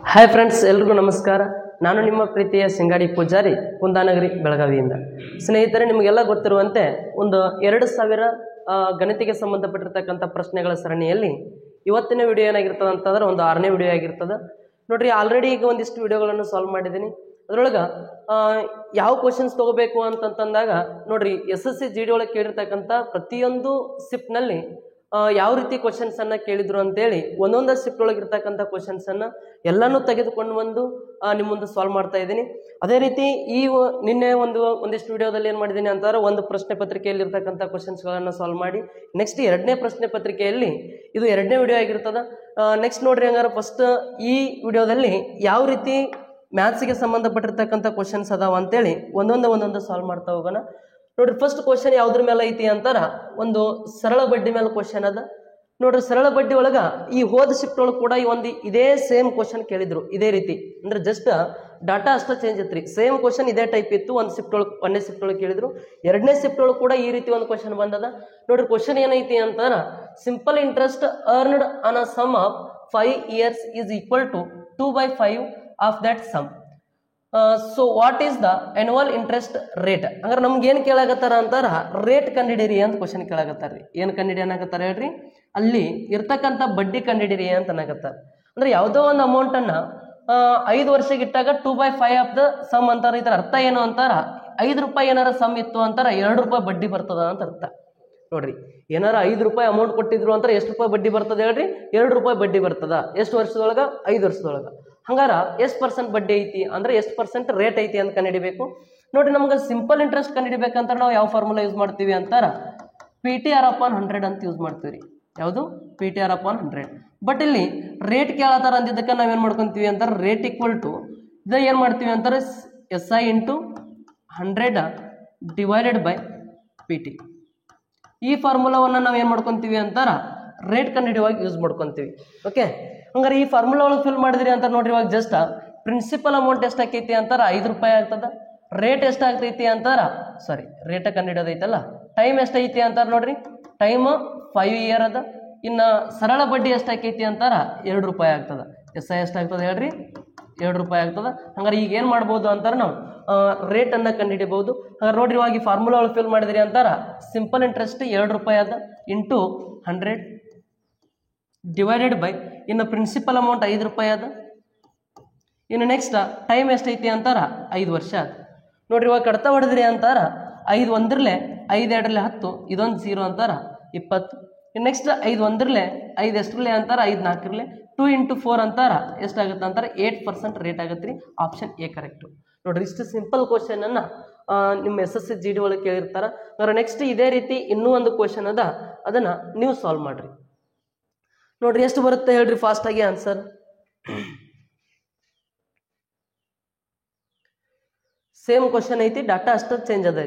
Hi friends, ಎಲ್ರಿಗೂ ನಮಸ್ಕಾರ. ನಾನು ನಿಮ್ಮ ಪ್ರೀತಿಯ ಸಿಂಗಾಡಿ ಪೂಜಾರಿ, ಕುಂದಾನಗರಿ, ಬೆಳಗಾವಿಯಿಂದ. ಸ್ನೇಹಿತರೆ, ನಿಮಗೆಲ್ಲ ಗೊತ್ತಿರುವಂತೆ ಒಂದು 2000 ಗಣಿತಿಗೆ ಸಂಬಂಧಪಟ್ಟಿರ್ತಕ್ಕಂಥ ಪ್ರಶ್ನೆಗಳ ಸರಣಿಯಲ್ಲಿ ಇವತ್ತಿನ ವಿಡಿಯೋ ಏನಾಗಿರ್ತದೆ ಅಂತಂದ್ರೆ ಒಂದು 6ನೇ ವಿಡಿಯೋ ಆಗಿರ್ತದೆ. ನೋಡ್ರಿ, ಆಲ್ರೆಡಿ ಈಗ ಒಂದಿಷ್ಟು ವಿಡಿಯೋಗಳನ್ನು ಸಾಲ್ವ್ ಮಾಡಿದ್ದೀನಿ. ಅದರೊಳಗೆ ಯಾವ ಕ್ವಶನ್ಸ್ ತೊಗೋಬೇಕು ಅಂತಂದಾಗ ನೋಡ್ರಿ, SSC GD ಒಳಗೆ ಕೇಳಿರ್ತಕ್ಕಂಥ ಪ್ರತಿಯೊಂದು ಶಿಫ್ಟ್ನಲ್ಲಿ ಯಾವ ರೀತಿ ಕ್ವಶನ್ಸನ್ನು ಕೇಳಿದ್ರು ಅಂತೇಳಿ ಒಂದೊಂದು ಶಿಫ್ಟ್ ಒಳಗೆ ಇರ್ತಕ್ಕಂಥ ಕ್ವಶನ್ಸನ್ನು ಎಲ್ಲನೂ ತೆಗೆದುಕೊಂಡು ಬಂದು ನಿಮ್ಮ ಮುಂದೆ ಸಾಲ್ವ್ ಮಾಡ್ತಾ ಇದ್ದೀನಿ. ಅದೇ ರೀತಿ ನಿನ್ನೆ ಒಂದಿಷ್ಟು ವಿಡಿಯೋದಲ್ಲಿ ಏನು ಮಾಡಿದ್ದೀನಿ ಅಂತಂದ್ರೆ ಒಂದು ಪ್ರಶ್ನೆ ಪತ್ರಿಕೆಯಲ್ಲಿ ಇರ್ತಕ್ಕಂಥ ಕ್ವಶನ್ಸ್ಗಳನ್ನು ಸಾಲ್ವ್ ಮಾಡಿ ನೆಕ್ಸ್ಟ್ 2ನೇ ಪ್ರಶ್ನೆ ಪತ್ರಿಕೆಯಲ್ಲಿ ಇದು 2ನೇ ವಿಡಿಯೋ ಆಗಿರ್ತದೆ. ನೆಕ್ಸ್ಟ್ ನೋಡ್ರಿ, ಹಂಗಾರೆ ಫಸ್ಟ್ ಈ ವಿಡಿಯೋದಲ್ಲಿ ಯಾವ ರೀತಿ ಮ್ಯಾಥ್ಸ್ಗೆ ಸಂಬಂಧಪಟ್ಟಿರ್ತಕ್ಕಂಥ ಕ್ವಶನ್ಸ್ ಅದಾವ ಅಂತೇಳಿ ಒಂದೊಂದು ಸಾಲ್ವ್ ಮಾಡ್ತಾ ಹೋಗೋಣ. ನೋಡ್ರಿ, ಫಸ್ಟ್ ಕ್ವಶನ್ ಯಾವ್ದ್ರ ಮೇಲೆ ಐತಿ ಅಂತಾರ ಒಂದು ಸರಳ ಬಡ್ಡಿ ಮೇಲೆ ಕ್ವಶನ್ ಅದ. ನೋಡ್ರಿ, ಸರಳ ಬಡ್ಡಿ ಒಳಗ ಈ ಹೋದ ಶಿಫ್ಟ್ ಒಳಗೆ ಕೂಡ ಇದೇ ಸೇಮ್ ಕ್ವಶನ್ ಕೇಳಿದ್ರು. ಇದೇ ರೀತಿ ಅಂದ್ರೆ ಜಸ್ಟ್ ಡಾಟಾ ಅಷ್ಟೇ ಚೇಂಜ್ ಇತ್ರಿ. ಸೇಮ್ ಕ್ವಶನ್ ಇದೇ ಟೈಪ್ ಇತ್ತು. ಒಂದನೇ ಶಿಫ್ಟ್ ಒಳಗೆ ಕೇಳಿದ್ರು. 2ನೇ ಶಿಫ್ಟ್ ಒಳಗೆ ಕೂಡ ಈ ರೀತಿ ಒಂದು ಕ್ವಶನ್ ಬಂದದ. ನೋಡ್ರಿ, ಕ್ವಶನ್ ಏನೈತಿ ಅಂತಾರ simple interest earned on a sum of 5 years is equal to 2/5 of that sum. So what is the annual interest rate? ಹಂಗಾರೆ ನಮ್ಗೆ ಏನು ಕೇಳಾಕತ್ತಾರ ಅಂತಾರ ರೇಟ್ ಕಂಡಿಡಿರಿ ಅಂತ ಕ್ವಶನ್ ಕೇಳಾಕತ್ತಾರ್ರಿ. ಏನು ಕಂಡಿಡಿ ಅನ್ನಕತ್ತಾರ ಹೇಳ್ರಿ? ಅಲ್ಲಿ ಇರ್ತಕ್ಕಂಥ ಬಡ್ಡಿ ಕಂಡಿಡಿರಿ ಅಂತ ಅನ್ನಕತ್ತಾರ. ಅಂದ್ರೆ ಯಾವುದೋ ಒಂದು ಅಮೌಂಟನ್ನು 5 ವರ್ಷಕ್ಕೆ ಇಟ್ಟಾಗ 2/5 ಆಫ್ ದ ಸಮ್ ಅಂತಾರ. ಇದರ ಅರ್ಥ ಏನು ಅಂತಾರ, 5 ರೂಪಾಯಿ ಏನಾರ ಸಮ್ ಇತ್ತು ಅಂತಾರ 2 ರೂಪಾಯಿ ಬಡ್ಡಿ ಬರ್ತದ ಅಂತ ಅರ್ಥ. ನೋಡ್ರಿ, ಏನಾರ 5 ರೂಪಾಯಿ ಅಮೌಂಟ್ ಕೊಟ್ಟಿದ್ರು ಅಂತಾರೆ ಎಷ್ಟು ರೂಪಾಯಿ ಬಡ್ಡಿ ಬರ್ತದೆ ಹೇಳ್ರಿ? 2 ರೂಪಾಯಿ ಬಡ್ಡಿ ಬರ್ತದ. ಎಷ್ಟು ವರ್ಷದೊಳಗ? 5 ವರ್ಷದೊಳಗ. ಹಂಗಾರ ಎಷ್ಟು % ಬಡ್ಡಿ ಐತಿ ಅಂದ್ರೆ ಎಷ್ಟು % ರೇಟ್ ಐತಿ ಅಂತ ಕಂಡುಹಿಡಿಬೇಕು. ನೋಡ್ರಿ, ನಮ್ಗೆ ಸಿಂಪಲ್ ಇಂಟ್ರೆಸ್ಟ್ ಕಂಡುಹಿಡಿಬೇಕಂತ ನಾವು ಯಾವ ಫಾರ್ಮುಲಾ ಯೂಸ್ ಮಾಡ್ತೀವಿ ಅಂತಾರ PTR/100 ಅಂತ ಯೂಸ್ ಮಾಡ್ತೀವಿ ರೀ. ಯಾವುದು? PTR/100. ಬಟ್ ಇಲ್ಲಿ ರೇಟ್ ಕೇಳತ್ತಾರ ಅಂದಿದ್ದಕ್ಕೆ ನಾವೇನು ಮಾಡ್ಕೊಂತೀವಿ ಅಂತಾರೆ ರೇಟ್ ಈಕ್ವಲ್ ಟು ಇದು ಏನು ಮಾಡ್ತೀವಿ ಅಂತಾರೆ SI × 100 ಡಿವೈಡೆಡ್ ಬೈ PT. ಈ ಫಾರ್ಮುಲಾವನ್ನು ನಾವು ಏನು ಮಾಡ್ಕೊಂತೀವಿ ಅಂತಾರ ರೇಟ್ ಕಂಡುಹಿಡಿಯುವಾಗ ಯೂಸ್ ಮಾಡ್ಕೊಂತೀವಿ. ಓಕೆ, ಹಂಗಾರೆ ಈ ಫಾರ್ಮುಲಾ ಒಳಗೆ ಫಿಲ್ ಮಾಡಿದ್ರಿ ಅಂತ ನೋಡ್ರಿ. ಇವಾಗ ಜಸ್ಟ್ ಪ್ರಿನ್ಸಿಪಲ್ ಅಮೌಂಟ್ ಎಷ್ಟಾಕೈತಿ ಅಂತಾರ 5 ರೂಪಾಯಿ ಆಗ್ತದ. ರೇಟ್ ಎಷ್ಟಾಗ್ತೈತಿ ಅಂತಾರ ರೇಟ ಕಂಡುಹಿಡಿಯೋದೈತಲ್ಲ, ಟೈಮ್ ಎಷ್ಟೈತಿ ಅಂತಾರ ನೋಡ್ರಿ. ಟೈಮ್ 5 year ಅದ. ಇನ್ನು ಸರಳ ಬಡ್ಡಿ ಎಷ್ಟಾಕೈತಿ ಅಂತಾರ 2 ರೂಪಾಯಿ ಆಗ್ತದ. SI ಎಷ್ಟಾಗ್ತದೆ ಹೇಳ್ರಿ? 2 ರೂಪಾಯಿ ಆಗ್ತದ. ಹಂಗಾರೆ ಈಗ ಏನು ಮಾಡ್ಬೋದು ಅಂತಾರೆ ನಾವು ರೇಟನ್ನು ಕಂಡುಹಿಡಿಬಹುದು. ಹಾಗಾದ್ರೆ ನೋಡ್ರಿ, ಇವಾಗ ಈ ಫಾರ್ಮುಲಾ ಒಳಗೆ ಫಿಲ್ ಮಾಡಿದ್ರಿ ಅಂತಾರ ಸಿಂಪಲ್ ಇಂಟ್ರೆಸ್ಟ್ 2 ರೂಪಾಯಿ ಅದ ಇಂಟು 100 ಡಿವೈಡೆಡ್ ಬೈ ಇನ್ನು ಪ್ರಿನ್ಸಿಪಲ್ ಅಮೌಂಟ್ 5 ರೂಪಾಯಿ ಅದ. ಇನ್ನು ನೆಕ್ಸ್ಟ್ ಟೈಮ್ ಎಷ್ಟೈತಿ ಅಂತಾರ 5 ವರ್ಷ ಅದ. ನೋಡ್ರಿ, ಇವಾಗ ಕಡ್ತಾ ಹೊಡೆದ್ರಿ ಅಂತಾರ 5 1 5 2 10 ಇದೊಂದು 0 ಅಂತಾರ 20. ಇನ್ನು ನೆಕ್ಸ್ಟ್ 5 1 5 ಎಷ್ಟರಲ್ಲೇ ಅಂತಾರ 5 4 2 × 4 ಅಂತಾರ ಎಷ್ಟಾಗುತ್ತೆ ಅಂತಾರೆ 8% ರೇಟ್ ಆಗತ್ತೆ ರೀ. Option A correct. ನೋಡ್ರಿ, ಇಷ್ಟು ಸಿಂಪಲ್ ಕ್ವಶನ್ ಅನ್ನ ನಿಮ್ಮ SSC GD ಒಳಗೆ ಕೇಳಿರ್ತಾರ. ಅಂದ್ರೆ ನೆಕ್ಸ್ಟ್ ಇದೇ ರೀತಿ ಇನ್ನೂ ಒಂದು ಕ್ವಶನ್ ಅದ, ಅದನ್ನ ನೀವು ಸಾಲ್ವ್ ಮಾಡ್ರಿ. ನೋಡ್ರಿ, ಎಷ್ಟು ಬರುತ್ತೆ ಹೇಳ್ರಿ ಫಾಸ್ಟ್ ಆಗಿ ಆನ್ಸರ್? ಸೇಮ್ ಕ್ವಶನ್ ಐತಿ, ಡಾಟಾ ಅಷ್ಟು ಚೇಂಜ್ ಅದ.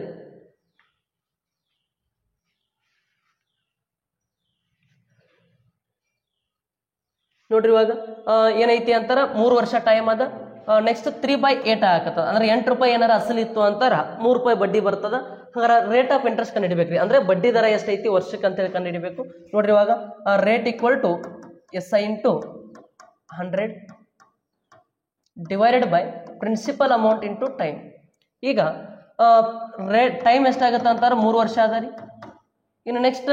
ನೋಡ್ರಿ, ಇವಾಗ ಏನೈತಿ ಅಂತಾರ 3 ವರ್ಷ ಟೈಮ್ ಅದ. ನೆಕ್ಸ್ಟ್ 3/8 ಆಗತ್ತದ. ಅಂದ್ರೆ 8 ರೂಪಾಯಿ ಏನಾರ ಅಸಲಿತ್ತು ಅಂತಾರ 3 ರೂಪಾಯಿ ಬಡ್ಡಿ ಬರ್ತದ. ಹಂಗಾರೆ ರೇಟ್ ಆಫ್ ಇಂಟ್ರೆಸ್ಟ್ ಕಂಡುಹಿಡಿಬೇಕ್ರಿ. ಅಂದ್ರೆ ಬಡ್ಡಿ ದರ ಎಷ್ಟೈತಿ ವರ್ಷಕ್ಕೆ ಅಂತೇಳಿ ಕಂಡುಹಿಡಿಬೇಕು. ನೋಡ್ರಿ, ಇವಾಗ rate equal to SI × 100 divided by principal amount into time. ಈಗ ಟೈಮ್ ಎಷ್ಟಾಗತ್ತೆ ಅಂತಾರ 3 ವರ್ಷ ಅದ ರೀ. ಇನ್ನು ನೆಕ್ಸ್ಟ್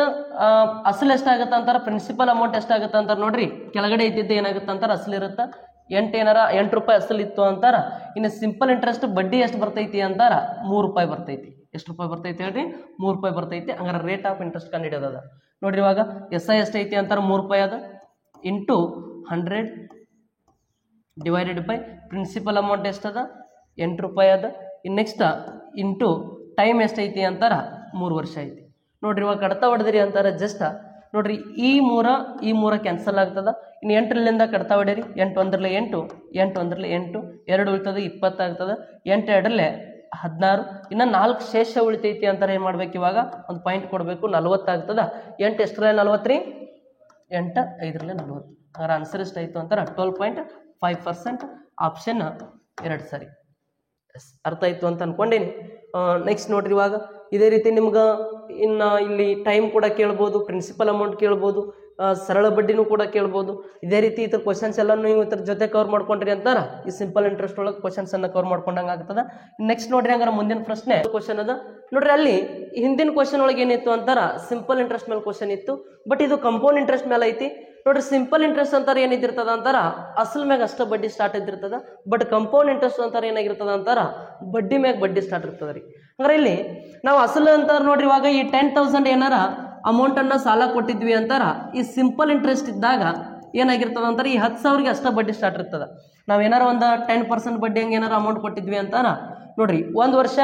ಅಸಲು ಎಷ್ಟಾಗತ್ತೆ ಅಂತಾರ ಪ್ರಿನ್ಸಿಪಲ್ ಅಮೌಂಟ್ ಎಷ್ಟಾಗತ್ತೆ ಅಂತಾರ ನೋಡ್ರಿ. ಕೆಳಗಡೆ ಇದ್ದಿದ್ದು ಏನಾಗುತ್ತೆ ಅಂತಾರ ಅಸಲು ಇರುತ್ತೆ. 8 ರೂಪಾಯಿ ಅಸಲು ಇತ್ತು ಅಂತಾರ. ಇನ್ನು ಸಿಂಪಲ್ ಇಂಟ್ರೆಸ್ಟ್ ಬಡ್ಡಿ ಎಷ್ಟು ಬರ್ತೈತಿ ಅಂತಾರ 3 ರೂಪಾಯಿ ಬರ್ತೈತಿ. ಎಷ್ಟು ರೂಪಾಯಿ ಬರ್ತೈತಿ ಹೇಳ್ರಿ? 3 ರೂಪಾಯಿ ಬರ್ತೈತಿ. ಹಂಗಾರೆ ರೇಟ್ ಆಫ್ ಇಂಟ್ರೆಸ್ಟ್ ಕಂಡುಹಿಡಿಯೋದ. ನೋಡ್ರಿ, ಇವಾಗ SI ಎಷ್ಟೈತಿ ಅಂತಾರ 3 ರೂಪಾಯಿ ಅದ into 100 divided by principal amount ಎಷ್ಟದ 8 ರೂಪಾಯಿ ಅದ. ಇನ್ನು ನೆಕ್ಸ್ಟ್ ಇಂಟು ಟೈಮ್ ಎಷ್ಟೈತಿ ಅಂತಾರ 3 ವರ್ಷ ಐತಿ. ನೋಡ್ರಿ, ಇವಾಗ ಕಡ್ತಾ ಹೊಡೆದ್ರಿ ಅಂತಾರ ಜಸ್ಟ್ ನೋಡ್ರಿ ಈ ಮೂರ ಕ್ಯಾನ್ಸಲ್ ಆಗ್ತದ. ಇನ್ನು 8ರಿಂದ ಕಡ್ತಾ ಹೊಡೀರಿ. 8 1 8 8 1 8 2 ಉಳಿತದ 20 ಆಗ್ತದ. 8 2 16. ಇನ್ನು 4 ಶೇಷ ಉಳಿತೈತಿ ಅಂತಾರೆ. ಏನು ಮಾಡ್ಬೇಕು? ಇವಾಗ ಒಂದು ಪಾಯಿಂಟ್ ಕೊಡಬೇಕು. 40 ಆಗ್ತದ. 8 ಎಷ್ಟರಲ್ಲೇ 40 ರೀ? 8 5 40. ಹಾಗಾದ್ರೆ ಆನ್ಸರ್ ಎಷ್ಟಾಯ್ತು ಅಂತಾರೆ 12.5%. ಆಪ್ಷನ್ 2 ಸರಿ. ಅರ್ಥ ಆಯ್ತು ಅಂತ ಅನ್ಕೊಂಡೇನಿ. ನೆಕ್ಸ್ಟ್ ನೋಡ್ರಿ, ಇವಾಗ ಇದೇ ರೀತಿ ನಿಮ್ಗೆ ಇನ್ನು ಇಲ್ಲಿ ಟೈಮ್ ಕೂಡ ಕೇಳ್ಬೋದು, ಪ್ರಿನ್ಸಿಪಲ್ ಅಮೌಂಟ್ ಕೇಳ್ಬೋದು, ಸರಳ ಬಡ್ಡಿನೂ ಕೂಡ ಕೇಳ್ಬೋದು. ಇದೇ ರೀತಿ ಇತರ ಕ್ವಶನ್ಸ್ ಎಲ್ಲ ನೀವು ಇದ್ರ ಜೊತೆ ಕವರ್ ಮಾಡ್ಕೊಂಡ್ರಿ ಅಂತಾರ ಈ ಸಿಂಪಲ್ ಇಂಟ್ರೆಸ್ಟ್ ಒಳಗೆ ಕ್ವಶನ್ಸ್ ಅನ್ನ ಕವರ್ ಮಾಡ್ಕೊಂಡಂಗೆ ಆಗ್ತದ. ನೆಕ್ಸ್ಟ್ ನೋಡ್ರಿ ಹಂಗಾರ ಮುಂದಿನ ಪ್ರಶ್ನೆ ಕ್ವಶನ್ ಅದ ನೋಡ್ರಿ. ಅಲ್ಲಿ ಹಿಂದಿನ ಕ್ವಶನ್ ಒಳಗೆ ಏನಿತ್ತು ಅಂತಾರ ಸಿಂಪಲ್ ಇಂಟ್ರೆಸ್ಟ್ ಮೇಲೆ ಕ್ವಶನ್ ಇತ್ತು, ಬಟ್ ಇದು ಕಂಪೌಂಡ್ ಇಂಟ್ರೆಸ್ಟ್ ಮೇಲೆ ಐತಿ. ನೋಡ್ರಿ ಸಿಂಪಲ್ ಇಂಟ್ರೆಸ್ಟ್ ಅಂತಾರ ಏನಿದಿರ್ತದ ಅಂತಾರ ಅಸಲ್ ಮ್ಯಾಗ ಅಷ್ಟ ಬಡ್ಡಿ ಸ್ಟಾರ್ಟ್ ಇದ್ದಿರ್ತದ, ಬಟ್ ಕಂಪೌಂಡ್ ಇಂಟ್ರೆಸ್ಟ್ ಅಂತಾರ ಏನಾಗಿರ್ತದ ಅಂತಾರ ಬಡ್ಡಿ ಮ್ಯಾಗ ಬಡ್ಡಿ ಸ್ಟಾರ್ಟ್ ಇರ್ತದ ರೀ. ಹಂಗಾರೆ ಇಲ್ಲಿ ನಾವು ಅಸಲು ಅಂತಾರ ನೋಡ್ರಿ, ಇವಾಗ ಈ 10,000 ಏನಾರ ಅಮೌಂಟ್ ಅನ್ನ ಸಾಲ ಕೊಟ್ಟಿದ್ವಿ ಅಂತಾರ ಈ ಸಿಂಪಲ್ ಇಂಟ್ರೆಸ್ಟ್ ಇದ್ದಾಗ ಏನಾಗಿರ್ತದ ಅಂತಾರ ಈ 10,000ಗೆ ಅಷ್ಟ ಬಡ್ಡಿ ಸ್ಟಾರ್ಟ್ ಇರ್ತದ. ನಾವ್ ಏನಾರ ಒಂದು 10% ಬಡ್ಡಿ ಹಂಗೆ ಏನಾರ ಅಮೌಂಟ್ ಕೊಟ್ಟಿದ್ವಿ ಅಂತಾರ ನೋಡ್ರಿ, ಒಂದು ವರ್ಷ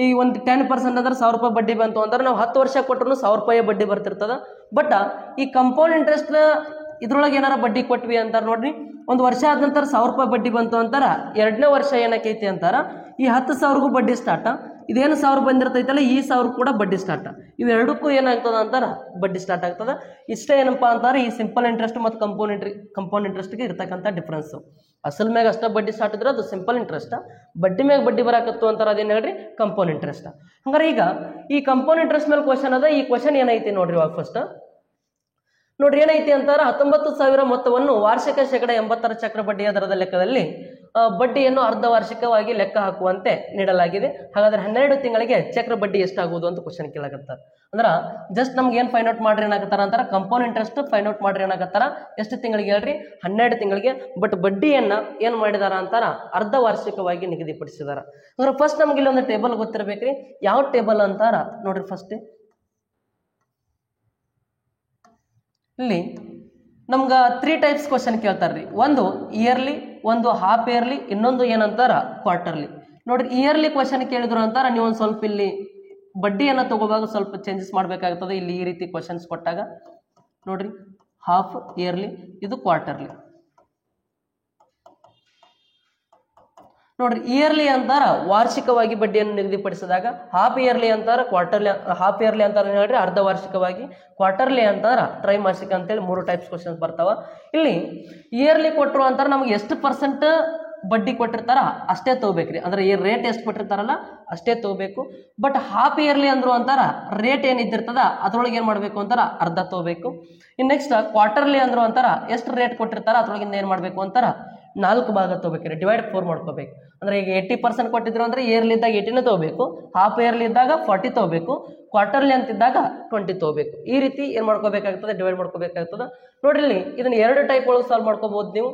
ಈ ಒಂದು 10% ಅಂದ್ರೆ 1,000 ರೂಪಾಯಿ ಬಡ್ಡಿ ಬಂತು ಅಂದ್ರೆ ನಾವು 10 ವರ್ಷ ಕೊಟ್ಟರು 1,000 ರೂಪಾಯಿ ಬಡ್ಡಿ ಬರ್ತಿರ್ತದ. ಬಟ್ ಈ ಕಂಪೌಂಡ್ ಇಂಟ್ರೆಸ್ಟ್ ಇದ್ರೊಳಗೆ ಏನಾರ ಬಡ್ಡಿ ಕೊಟ್ವಿ ಅಂತಾರ ನೋಡ್ರಿ, ಒಂದು ವರ್ಷ ಆದ ನಂತರ 1,000 ರೂಪಾಯಿ ಬಡ್ಡಿ ಬಂತು ಅಂತಾರ ಎರಡನೇ ವರ್ಷ ಏನಕ್ಕೈತಿ ಅಂತಾರ ಈ 10,000ಗೂ ಬಡ್ಡಿ ಸ್ಟಾರ್ಟ್. ಇದೇನು 1,000 ಬಂದಿರ್ತೈತಲ್ಲ ಈ 1,000 ಕೂಡ ಬಡ್ಡಿ ಸ್ಟಾರ್ಟ್. ಇವೆರಡಕ್ಕೂ ಏನಾಗ್ತದ ಅಂತಾರ ಬಡ್ಡಿ ಸ್ಟಾರ್ಟ್ ಆಗ್ತದ. ಇಷ್ಟೇ ಏನಪ್ಪಾ ಅಂತಾರೆ ಈ ಸಿಂಪಲ್ ಇಂಟ್ರೆಸ್ಟ್ ಮತ್ತು ಕಂಪೌಂಡ್ ಇಂಟ್ರೆಸ್ಟ್ಗೆ ಇರ್ತಕ್ಕಂಥ ಡಿಫ್ರೆನ್ಸ್. ಅಸಲ್ ಮ್ಯಾಗ ಅಷ್ಟ ಬಡ್ಡಿ ಸ್ಟಾರ್ಟ್ ಇದ್ರೆ ಅದು ಸಿಂಪಲ್ ಇಂಟ್ರೆಸ್ಟ್, ಬಡ್ಡಿ ಮ್ಯಾಗ ಬಡ್ಡಿ ಬರಾಕತ್ತು ಅಂತಾರ ಅದೇನು ಹೇಳ್ರಿ ಕಂಪೌಂಡ್ ಇಂಟ್ರೆಸ್ಟ್. ಹಂಗಾರೆ ಈಗ ಈ ಕಂಪೌಂಡ್ ಇಂಟ್ರೆಸ್ಟ್ ಮೇಲೆ ಕ್ವಶನ್ ಅದ. ಈ ಕ್ವಶನ್ ಏನೈತಿ ನೋಡ್ರಿ, ಇವಾಗ ಫಸ್ಟ್ ನೋಡ್ರಿ ಏನೈತಿ ಅಂತಾರ 19,000 ಮೊತ್ತವನ್ನು ವಾರ್ಷಿಕ 80% ಚಕ್ರ ಬಡ್ಡಿಯ ದರದ ಲೆಕ್ಕದಲ್ಲಿ ಬಡ್ಡಿಯನ್ನು ಅರ್ಧ ವಾರ್ಷಿಕವಾಗಿ ಲೆಕ್ಕ ಹಾಕುವಂತೆ ನೀಡಲಾಗಿದೆ. ಹಾಗಾದ್ರೆ 12 ತಿಂಗಳಿಗೆ ಚಕ್ರ ಬಡ್ಡಿ ಎಷ್ಟಾಗುವುದು ಅಂತ ಕ್ವಶನ್ ಕೇಳಾಕತ್ತಾರ. ಅಂದ್ರ ಜಸ್ಟ್ ನಮ್ಗೆ ಏನ್ ಫೈಂಡ್ ಔಟ್ ಮಾಡ್ರಿ ಏನಾಗತ್ತಾರ ಅಂತಾರ ಕಂಪೌಂಡ್ ಇಂಟ್ರೆಸ್ಟ್ ಫೈಂಡ್ ಔಟ್ ಮಾಡ್ರಿ ಏನಾಗತ್ತಾರ ಎಷ್ಟು ತಿಂಗಳಿಗೆ ಹೇಳ್ರಿ 12 ತಿಂಗಳಿಗೆ. ಬಟ್ ಬಡ್ಡಿಯನ್ನ ಏನ್ ಮಾಡಿದಾರ ಅಂತಾರ ಅರ್ಧ ವಾರ್ಷಿಕವಾಗಿ ನಿಗದಿಪಡಿಸಿದಾರ. ಅಂದ್ರೆ ಫಸ್ಟ್ ನಮ್ಗೆ ಇಲ್ಲಿ ಒಂದು ಟೇಬಲ್ ಗೊತ್ತಿರ್ಬೇಕ್ರಿ. ಯಾವ ಟೇಬಲ್ ಅಂತಾರ ನೋಡ್ರಿ, ಫಸ್ಟ್ ಇಲ್ಲಿ ನಮ್ಗೆ 3 ಟೈಪ್ಸ್ ಕ್ವಶನ್ ಕೇಳ್ತಾರ್ರಿ. ಒಂದು ಇಯರ್ಲಿ, ಒಂದು ಹಾಫ್ ಇಯರ್ಲಿ, ಇನ್ನೊಂದು ಏನಂತಾರ ಕ್ವಾರ್ಟರ್ಲಿ. ನೋಡ್ರಿ ಇಯರ್ಲಿ ಕ್ವಶನ್ ಕೇಳಿದ್ರು ಅಂತಾರ ನೀವು ಒಂದು ಸ್ವಲ್ಪ ಇಲ್ಲಿ ಬಡ್ಡಿಯನ್ನು ತಗೋವಾಗ ಸ್ವಲ್ಪ ಚೇಂಜಸ್ ಮಾಡ್ಬೇಕಾಗ್ತದೆ. ಇಲ್ಲಿ ಈ ರೀತಿ ಕ್ವಶನ್ಸ್ ಕೊಟ್ಟಾಗ ನೋಡ್ರಿ ಹಾಫ್ ಇಯರ್ಲಿ, ಇದು ಕ್ವಾರ್ಟರ್ಲಿ. ನೋಡ್ರಿ ಇಯರ್ಲಿ ಅಂತಾರ ವಾರ್ಷಿಕವಾಗಿ ಬಡ್ಡಿಯನ್ನು ನಿಗದಿಪಡಿಸಿದಾಗ, ಹಾಫ್ ಇಯರ್ಲಿ ಅಂತಾರ ಹಾಫ್ ಇಯರ್ಲಿ ಅಂತಾರ ಹೇಳ್ರಿ ಅರ್ಧ ವಾರ್ಷಿಕವಾಗಿ, ಕ್ವಾರ್ಟರ್ಲಿ ಅಂತಾರ ತ್ರೈಮಾಸಿಕ ಅಂತೇಳಿ 3 ಟೈಪ್ಸ್ ಕ್ವಶನ್ಸ್ ಬರ್ತಾವ. ಇಲ್ಲಿ ಇಯರ್ಲಿ ಕೊಟ್ಟರು ಅಂತಾರ ನಮ್ಗೆ ಎಷ್ಟು % ಬಡ್ಡಿ ಕೊಟ್ಟಿರ್ತಾರ ಅಷ್ಟೇ ತಗೋಬೇಕ್ರಿ. ಅಂದ್ರೆ ಈ ರೇಟ್ ಎಷ್ಟು ಕೊಟ್ಟಿರ್ತಾರಲ್ಲ ಅಷ್ಟೇ ತಗೋಬೇಕು. ಬಟ್ ಹಾಫ್ ಇಯರ್ಲಿ ಅಂದ್ರು ಅಂತಾರ ರೇಟ್ ಏನಿದ್ದಿರ್ತದ ಅದ್ರೊಳಗೆ ಏನ್ ಮಾಡ್ಬೇಕು ಅಂತಾರ ಅರ್ಧ ತಗೋಬೇಕು. ಇನ್ ನೆಕ್ಸ್ಟ್ ಕ್ವಾರ್ಟರ್ಲಿ ಅಂದ್ರು ಅಂತಾರ ಎಷ್ಟು ರೇಟ್ ಕೊಟ್ಟಿರ್ತಾರ ಅದ್ರೊಳಗಿಂದ ಏನ್ ಮಾಡ್ಬೇಕು ಅಂತಾರ 4 ಭಾಗ ತಗೋಬೇಕ್ರಿ, ಡಿವೈಡ್ 4 ಮಾಡ್ಕೋಬೇಕು. ಅಂದ್ರೆ ಈಗ 80% ಕೊಟ್ಟಿದ್ರು ಅಂದ್ರೆ ಇಯರ್ಲಿ ಇದ್ದಾಗ 80ನೇ ತಗೋಬೇಕು, ಹಾಫ್ ಇಯರ್ಲಿ ಇದ್ದಾಗ 40 ತಗೋಬೇಕು, ಕ್ವಾರ್ಟರ್ಲಿ ಅಂತಿದ್ದಾಗ 20 ತಗೋಬೇಕು. ಈ ರೀತಿ ಏನ್ ಮಾಡ್ಕೋಬೇಕಾಗ್ತದೆ ಡಿವೈಡ್ ಮಾಡ್ಕೋಬೇಕಾಗ್ತದೆ. ನೋಡ್ರಿ ಇಲ್ಲಿ ಇದನ್ನ 2 ಟೈಪ್ ಒಳಗೆ ಸಾಲ್ವ್ ಮಾಡ್ಕೋಬಹುದು ನೀವು.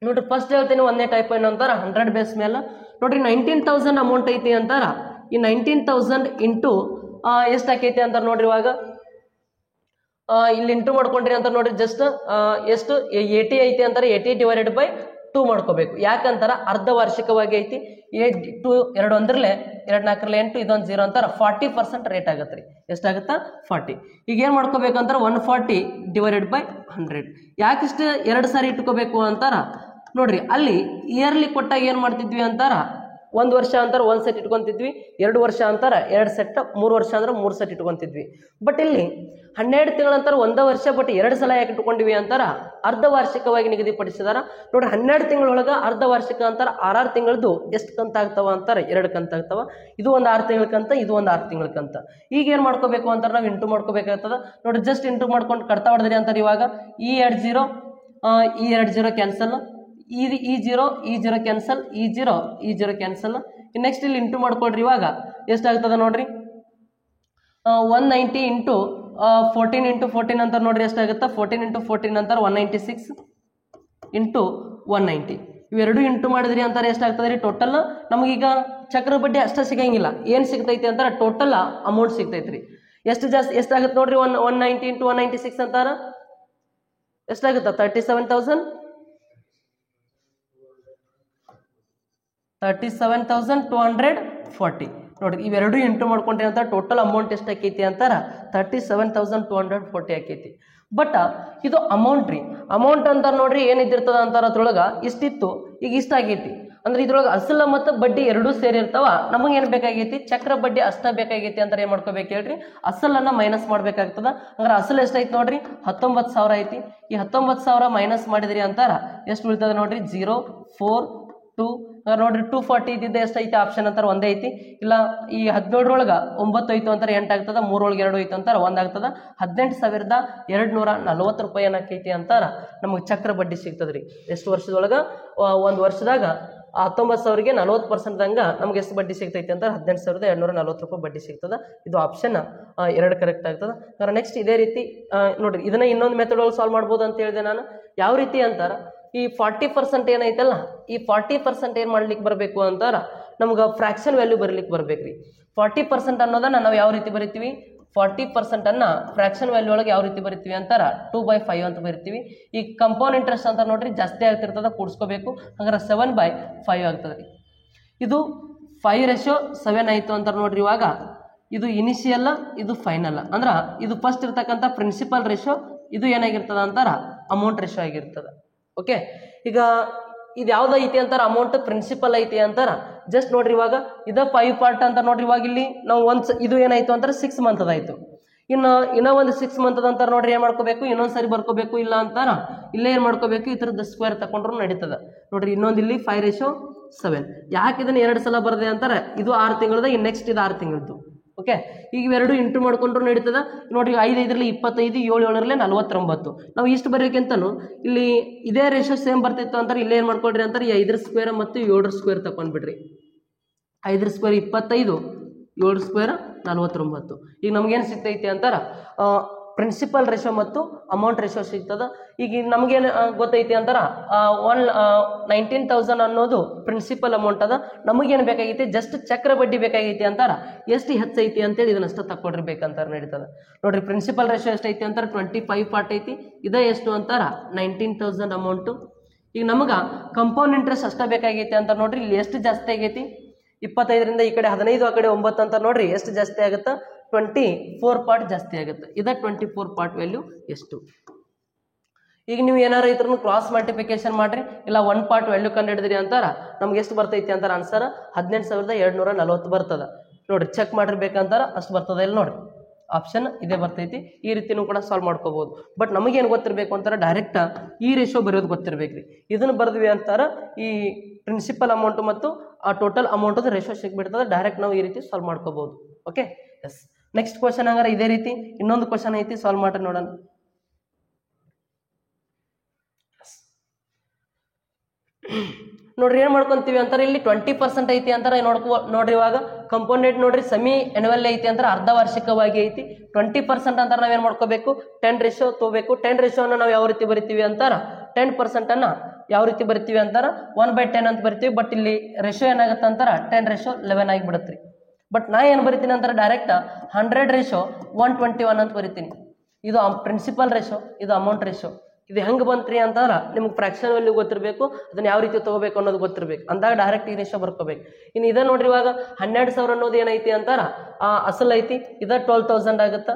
ನೋಡ್ರಿ ಫಸ್ಟ್ ಹೇಳ್ತೀನಿ ಒಂದನೇ ಟೈಪ್ ಏನು ಅಂತಾರ 100 ಬೇಸ್ ಮೇಲೆ. ನೋಡ್ರಿ 19,000 ಅಮೌಂಟ್ ಐತಿ ಅಂತಾರ ಈ 19,000 ಇಂಟು ಎಷ್ಟು ಆಕೈತಿ ಅಂತಾರ ನೋಡ್ರಿ. ಇವಾಗ ಇಲ್ಲಿ ಇಂಟು ಮಾಡ್ಕೊಂಡ್ರಿ ಅಂತ ನೋಡ್ರಿ ಜಸ್ಟ್ ಎಷ್ಟು 80 ಐತಿ ಅಂತಾರೆ 80 ಡಿವೈಡೆಡ್ ಬೈ 2 ಮಾಡ್ಕೋಬೇಕು. ಯಾಕಂತಾರ ಅರ್ಧ ವಾರ್ಷಿಕವಾಗಿ ಐತಿ. 2 2 ಅಂದ್ರಲೆ 2 4 8 ಇದೊಂದು 0 ಅಂತಾರ 40% ರೇಟ್ ಆಗತ್ತೆ ರೀ. ಎಷ್ಟಾಗುತ್ತಾ 40. ಈಗ ಏನ್ ಮಾಡ್ಕೋಬೇಕಂತಾರ 140 ಡಿವೈಡೆಡ್ ಬೈ 100. ಯಾಕಿಷ್ಟು 2 ಸಾರಿ ಇಟ್ಕೋಬೇಕು ಅಂತಾರ ನೋಡ್ರಿ. ಅಲ್ಲಿ ಇಯರ್ಲಿ ಕೊಟ್ಟಾಗ ಏನ್ ಮಾಡ್ತಿದ್ವಿ ಅಂತಾರ 1 ವರ್ಷ ಅಂತಾರ 1 ಸೆಟ್ ಇಟ್ಕೊಂತಿದ್ವಿ, 2 ವರ್ಷ ಅಂತಾರ 2 ಸೆಟ್, 3 ವರ್ಷ ಅಂದ್ರೆ 3 ಸೆಟ್ ಇಟ್ಕೊಂತಿದ್ವಿ. ಬಟ್ ಇಲ್ಲಿ 12 ತಿಂಗಳಂತಾರ 1 ವರ್ಷ, ಬಟ್ 2 ಸಲ ಯಾಕೆ ಇಟ್ಕೊಂಡಿವಿ ಅಂತಾರ ಅರ್ಧ ವಾರ್ಷಿಕವಾಗಿ ನಿಗದಿಪಡಿಸಿದಾರ. ನೋಡ್ರಿ 12 ತಿಂಗಳೊಳಗ ಅರ್ಧ ವಾರ್ಷಿಕ ಅಂತಾರ 6 ತಿಂಗಳದ್ದು ಎಷ್ಟು ಕಂತ ಆಗ್ತಾವ ಅಂತಾರ 2 ಕಂತ ಆಗ್ತಾವ. ಇದು ಒಂದು 6 ತಿಂಗಳ ಕಂತ, ಇದು ಒಂದು 6 ತಿಂಗಳ ಕಂತ. ಈಗ ಏನ್ ಮಾಡ್ಕೋಬೇಕು ಅಂತಾರ ನಾವು ಇಂಟು ಮಾಡ್ಕೋಬೇಕಾಗ್ತದ. ನೋಡ್ರಿ ಜಸ್ಟ್ ಇಂಟು ಮಾಡ್ಕೊಂಡು ಕಡ್ತಾ ಹೊಡೆದ್ರಿ ಅಂತಾರೆ. ಇವಾಗ ಈ 2 0 ಈ 2 0 ಕ್ಯಾನ್ಸಲ್, ಈ 0 ಈ 0 ಕ್ಯಾನ್ಸಲ್, ಈ 0 ಕ್ಯಾನ್ಸಲ್. ನೆಕ್ಸ್ಟ್ ಇಲ್ಲಿ ಇಂಟು ಮಾಡ್ಕೊಳ್ರಿ. ಇವಾಗ ಎಷ್ಟಾಗ್ತದ ನೋಡ್ರಿ 190 ಇಂಟು 14 ಇಂಟು 14 ಅಂತ ನೋಡ್ರಿ ಎಷ್ಟಾಗುತ್ತಾ 14 ಇಂಟು 14 ಅಂತಾರೆ 196 ಇಂಟು 190. ಇವೆರಡು ಇಂಟು ಮಾಡಿದ್ರಿ ಅಂತಾರೆ ಎಷ್ಟಾಗ್ತದೆ ರೀ ಟೋಟಲ್. ನಮಗೀಗ ಚಕ್ರ ಬಡ್ಡಿ ಅಷ್ಟ ಸಿಗಂಗಿಲ್ಲ, ಏನು ಸಿಗ್ತೈತಿ ಅಂತಾರೆ ಟೋಟಲ್ ಅಮೌಂಟ್ ಸಿಗ್ತೈತ್ರಿ. ಎಷ್ಟಾಗುತ್ತೆ ನೋಡ್ರಿ 190 ಇಂಟು 196 ಅಂತಾರ ಎಷ್ಟಾಗುತ್ತಾ 37,240. ನೋಡ್ರಿ ಇವೆರಡು ಇಂಟು ಮಾಡ್ಕೊಂಡ್ರಿ ಅಂತ ಟೋಟಲ್ ಅಮೌಂಟ್ ಎಷ್ಟು ಆಕೈತಿ ಅಂತಾರ 37,240 ಆಕೈತಿ. ಬಟ್ ಇದು ಅಮೌಂಟ್ ರೀ. ಅಮೌಂಟ್ ಅಂತಾರ ನೋಡ್ರಿ ಏನಿದ್ದಿರ್ತದ ಅಂತಾರ ಅದ್ರೊಳಗ ಇಷ್ಟಿತ್ತು, ಈಗ ಇಷ್ಟ ಆಗೈತಿ. ಅಂದ್ರೆ ಇದ್ರೊಳಗೆ ಅಸಲ ಮತ್ತು ಬಡ್ಡಿ ಎರಡೂ ಸೇರಿರ್ತಾವ. ನಮಗೆ ಏನ್ ಬೇಕಾಗೈತಿ ಚಕ್ರ ಬಡ್ಡಿ ಅಷ್ಟ ಬೇಕಾಗೈತಿ ಅಂದ್ರೆ ಏನ್ ಮಾಡ್ಕೋಬೇಕು ಹೇಳ್ರಿ ಅಸಲನ್ನ ಮೈನಸ್ ಮಾಡ್ಬೇಕಾಗ್ತದ. ಅಂದ್ರೆ ಅಸಲ್ ಎಷ್ಟೈತಿ ನೋಡ್ರಿ 19,000 ಐತಿ. ಈ 19,000 ಮೈನಸ್ ಮಾಡಿದ್ರಿ ಅಂತಾರ ಎಷ್ಟು ಉಳಿತದ ನೋಡ್ರಿ 0, 4, 2 ನೋಡ್ರಿ 240 ಇದ್ದಿದ್ದ ಎಷ್ಟೈತಿ ಆಪ್ಷನ್ ಅಂತಾರೆ ಒಂದೇ ಐತಿ. ಇಲ್ಲ ಈ 17 9 ಐತು ಅಂತಾರೆ 8 ಆಗ್ತದ, 3 2 ಐತು ಅಂತಾರೆ 1 ಆಗ್ತದ. 18,240 ರೂಪಾಯಿ ಏನಾಕೈತಿ ಅಂತಾರ ನಮಗೆ ಚಕ್ರ ಬಡ್ಡಿ ಸಿಗ್ತದ್ರಿ. ಎಷ್ಟು ವರ್ಷದೊಳಗೆ? ಒಂದು ವರ್ಷದಾಗ 19,000ಗೆ 40% ದಂಗ ನಮ್ಗೆ ಎಷ್ಟು ಬಡ್ಡಿ ಸಿಗ್ತೈತಿ ಅಂತ 18,240 ರೂಪಾಯಿ ಬಡ್ಡಿ ಸಿಗ್ತದ. ಇದು ಆಪ್ಷನ್ 2 ಕರೆಕ್ಟ್ ಆಗ್ತದ. ನೆಕ್ಸ್ಟ್ ಇದೇ ರೀತಿ ನೋಡ್ರಿ ಇದನ್ನ ಇನ್ನೊಂದು ಮೆಥಡ್ ಒಳಗೆ ಸಾಲ್ವ್ ಮಾಡ್ಬೋದು ಅಂತ ಹೇಳಿದೆ ನಾನು. ಯಾವ ರೀತಿ ಅಂತಾರ, ಈ 40% ಏನೈತಲ್ಲ, ಈ 40% ಏನು ಮಾಡ್ಲಿಕ್ಕೆ ಬರಬೇಕು ಅಂತಾರ ನಮ್ಗೆ ಫ್ರಾಕ್ಷನ್ ವ್ಯಾಲ್ಯೂ ಬರ್ಲಿಕ್ಕೆ ಬರ್ಬೇಕ್ರಿ. 40% ಅನ್ನೋದನ್ನ ನಾವು ಯಾವ ರೀತಿ ಬರಿತೀವಿ? 40% ಅನ್ನ ಫ್ರಾಕ್ಷನ್ ವ್ಯಾಲ್ಯೂ ಒಳಗೆ ಯಾವ ರೀತಿ ಬರಿತೀವಿ ಅಂತಾರ 2/5 ಅಂತ ಬರಿತೀವಿ. ಈ ಕಂಪೌಂಡ್ ಇಂಟ್ರೆಸ್ಟ್ ಅಂತ ನೋಡ್ರಿ ಜಾಸ್ತಿ ಆಗ್ತಿರ್ತದ, ಕೂಡಿಸ್ಕೋಬೇಕು. ಹಂಗಾರೆ 7/5 ಆಗ್ತದೆ. ಇದು 5:7 ಆಯಿತು ಅಂತ ನೋಡ್ರಿ. ಇವಾಗ ಇದು ಇನಿಷಿಯಲ್, ಇದು ಫೈನಲ್. ಅಂದ್ರೆ ಇದು ಫಸ್ಟ್ ಇರ್ತಕ್ಕಂಥ ಪ್ರಿನ್ಸಿಪಲ್ ರೇಷೋ, ಇದು ಏನಾಗಿರ್ತದ ಅಂತಾರ ಅಮೌಂಟ್ ರೇಷೋ ಆಗಿರ್ತದ. ಓಕೆ, ಈಗ ಇದು ಯಾವ್ದು ಐತಿ ಅಂತಾರ ಅಮೌಂಟ್ ಪ್ರಿನ್ಸಿಪಲ್ ಐತಿ ಅಂತಾರ. ಜಸ್ಟ್ ನೋಡ್ರಿ ಇವಾಗ ಇದ 5 ಪಾರ್ಟ್ ಅಂತ ನೋಡ್ರಿ. ಇವಾಗ ಇಲ್ಲಿ ನಾವು ಇದು ಏನಾಯ್ತು ಅಂತಾರೆ 6 ಮಂತ್ ಅದಾಯ್ತು. ಇನ್ನೂ ಒಂದು 6 ಮಂತ್ ಅಂತಾರ ನೋಡ್ರಿ. ಏನ್ ಮಾಡ್ಕೋಬೇಕು? ಇನ್ನೊಂದ್ಸರಿ ಬರ್ಕೋಬೇಕು. ಇಲ್ಲ ಅಂತಾರ ಇಲ್ಲೇ ಏನ್ ಮಾಡ್ಕೋಬೇಕು? ಈ ಥರದ ಸ್ಕ್ವೇರ್ ತಕೊಂಡ್ರು ನಡೀತದ ನೋಡ್ರಿ. ಇನ್ನೊಂದು ಇಲ್ಲಿ 5:7. ಯಾಕೆ ಇದನ್ನ 2 ಸಲ ಬರದೆ ಅಂತಾರೆ? ಇದು 6 ತಿಂಗಳದ, ಇನ್ನು ನೆಕ್ಸ್ಟ್ ಇದು 6 ತಿಂಗಳದ್ದು. ಓಕೆ, ಈಗ ಇವೆರಡು ಇಂಟು ಮಾಡ್ಕೊಂಡ್ರು ನಡೀತದ ನೋಡ್ರಿ. 5 5ರಲ್ಲಿ 25, 7 7ರಲ್ಲಿ 49. ನಾವು ಇಷ್ಟು ಬರೋಕ್ಕಿಂತನೂ ಇಲ್ಲಿ ಇದೇ ರೇಷೋ ಸೇಮ್ ಬರ್ತಿತ್ತು ಅಂತಾರೆ. ಇಲ್ಲೇ ಏನು ಮಾಡ್ಕೊಳ್ರಿ ಅಂತಾರೆ 5 ಸ್ಕ್ವೇರ್ ಮತ್ತು 7 ಸ್ಕ್ವೇರ್ ತಕೊಂಡ್ಬಿಡ್ರಿ. 5 square 25, 7 square 49. ಈಗ ನಮ್ಗೇನು ಸಿಗ್ತೈತಿ ಅಂತಾರ ಪ್ರಿನ್ಸಿಪಲ್ ರೇಷೋ ಮತ್ತು ಅಮೌಂಟ್ ರೇಷೋ ಸಿಗ್ತದ. ಈಗ ನಮಗೇನು ಗೊತ್ತೈತಿ ಅಂತಾರ 19,000 ಅನ್ನೋದು ಪ್ರಿನ್ಸಿಪಲ್ ಅಮೌಂಟ್ ಅದ. ನಮಗೇನು ಬೇಕಾಗೈತಿ? ಜಸ್ಟ್ ಚಕ್ರ ಬಡ್ಡಿ ಬೇಕಾಗೈತಿ ಅಂತಾರ. ಎಷ್ಟು ಹೆಚ್ಚೈತಿ ಅಂತೇಳಿ ಇದನ್ನಷ್ಟು ತಕ್ಕೊಡ್ರಿ ಬೇಕಂತಾರೆ ನಡೀತದ ನೋಡ್ರಿ. ಪ್ರಿನ್ಸಿಪಲ್ ರೇಷೋ ಎಷ್ಟೈತಿ ಅಂತಾರೆ 25 ಪಾರ್ಟ್ ಐತಿ. ಇದೇ ಎಷ್ಟು ಅಂತಾರ 19,000 ಅಮೌಂಟು. ಈಗ ನಮಗೆ ಕಂಪೌಂಡ್ ಇಂಟ್ರೆಸ್ಟ್ ಅಷ್ಟೇ ಬೇಕಾಗೈತಿ ಅಂತ ನೋಡ್ರಿ. ಇಲ್ಲಿ ಎಷ್ಟು ಜಾಸ್ತಿ ಆಗೈತಿ? 25ರಿಂದ ಈ ಕಡೆ 15, ಆ ಕಡೆ 9 ಅಂತ ನೋಡ್ರಿ. ಎಷ್ಟು ಜಾಸ್ತಿ ಆಗುತ್ತಾ? 24 ಪಾರ್ಟ್ ಜಾಸ್ತಿ ಆಗುತ್ತೆ. ಇದ 24 ಪಾರ್ಟ್ ವ್ಯಾಲ್ಯೂ ಎಷ್ಟು? ಈಗ ನೀವು ಏನಾರ ಇದ್ರೂ ಕ್ರಾಸ್ ಮಲ್ಟಿಪ್ಲಿಕೇಶನ್ ಮಾಡ್ರಿ, ಇಲ್ಲ 1 ಪಾರ್ಟ್ ವ್ಯಾಲ್ಯೂ ಕಂಡು ಹಿಡಿದ್ರಿ ಅಂತಾರ ನಮ್ಗೆ ಎಷ್ಟು ಬರ್ತೈತಿ ಅಂತಾರ ಆನ್ಸರ್ 18,240 ಬರ್ತದ ನೋಡ್ರಿ. ಚೆಕ್ ಮಾಡಿರ್ಬೇಕಂತಾರ ಅಷ್ಟು ಬರ್ತದ. ಇಲ್ಲಿ ನೋಡ್ರಿ ಆಪ್ಷನ್ ಇದೇ ಬರ್ತೈತಿ. ಈ ರೀತಿನೂ ಕೂಡ ಸಾಲ್ವ್ ಮಾಡ್ಕೋಬಹುದು. ಬಟ್ ನಮಗೇನು ಗೊತ್ತಿರಬೇಕು ಅಂತಾರ ಡೈರೆಕ್ಟ್ ಈ ರೇಷೋ ಬರೆಯೋದು ಗೊತ್ತಿರ್ಬೇಕ್ರಿ. ಇದನ್ನು ಬರೆದ್ವಿ ಅಂತಾರ ಈ ಪ್ರಿನ್ಸಿಪಲ್ ಅಮೌಂಟ್ ಮತ್ತು ಆ ಟೋಟಲ್ ಅಮೌಂಟ್ ರೇಷೋ ಸಿಕ್ಬಿಡ್ತದೆ. ಡೈರೆಕ್ಟ್ ನಾವು ಈ ರೀತಿ ಸಾಲ್ವ್ ಮಾಡ್ಕೋಬಹುದು. Okay, yes. ನೆಕ್ಸ್ಟ್ ಕ್ವಶನ್ ಹಂಗಾರೆ ಇದೇ ರೀತಿ ಇನ್ನೊಂದು ಕ್ವಶನ್ ಐತಿ, ಸಾಲ್ವ್ ಮಾಡ್ರಿ ನೋಡೋಣ. ನೋಡ್ರಿ ಏನ್ ಮಾಡ್ಕೊಂತೀವಿ ಅಂತಾರೆ ಇಲ್ಲಿ 20% ಐತಿ ಅಂತಾರೆ. ನೋಡ್ರಿ ಇವಾಗ ಕಂಪೋನೆಂಟ್ ನೋಡ್ರಿ ಸೆಮಿ ಎನ್ಯುವಲ್ ಐತಿ ಅಂತಾರೆ, ಅರ್ಧ ವಾರ್ಷಿಕವಾಗಿ ಐತಿ. 20% ಅಂತಾರೆ ನಾವೇನ್ ಮಾಡ್ಕೋಬೇಕು? 10 ರೇಷೋ ತಗೋಬೇಕು. 10 ರೇಷೋನ ನಾವು ಯಾವ ರೀತಿ ಬರಿತೀವಿ ಅಂತಾರ 10% ಅನ್ನ ಯಾವ ರೀತಿ ಬರಿತೀವಿ ಅಂತಾರ 1/10 ಅಂತ ಬರಿತೀವಿ. ಬಟ್ ಇಲ್ಲಿ ರೇಷೋ ಏನಾಗುತ್ತೆ ಅಂತಾರ 10:11 ಆಗಿಬಿಡತ್ರಿ. ಬಟ್ ನಾ ಏನು ಬರಿತೀನಿ ಅಂತಾರೆ ಡೈರೆಕ್ಟ್ 100:121 ಅಂತ ಬರಿತೀನಿ. ಇದು ಪ್ರಿನ್ಸಿಪಲ್ ರೇಷೋ, ಇದು ಅಮೌಂಟ್ ರೇಷೋ. ಇದು ಹೆಂಗೆ ಬಂತ್ರಿ ಅಂತಾರ ನಿಮ್ಗೆ ಫ್ರಾಕ್ಷನ್ ವ್ಯಾಲ್ಯೂ ಗೊತ್ತಿರಬೇಕು, ಅದನ್ನ ಯಾವ ರೀತಿ ತಗೋಬೇಕು ಅನ್ನೋದು ಗೊತ್ತಿರಬೇಕು. ಅಂದಾಗ ಡೈರೆಕ್ಟ್ ಈ ರೇಷೋ ಬರ್ಕೋಬೇಕು. ಇನ್ನು ಇದ ನೋಡ್ರಿ ಇವಾಗ 12,000 ಅನ್ನೋದು ಏನೈತಿ ಅಂತಾರ ಅಸಲ್ ಐತಿ. ಇದ 12,000 ಆಗುತ್ತಾ.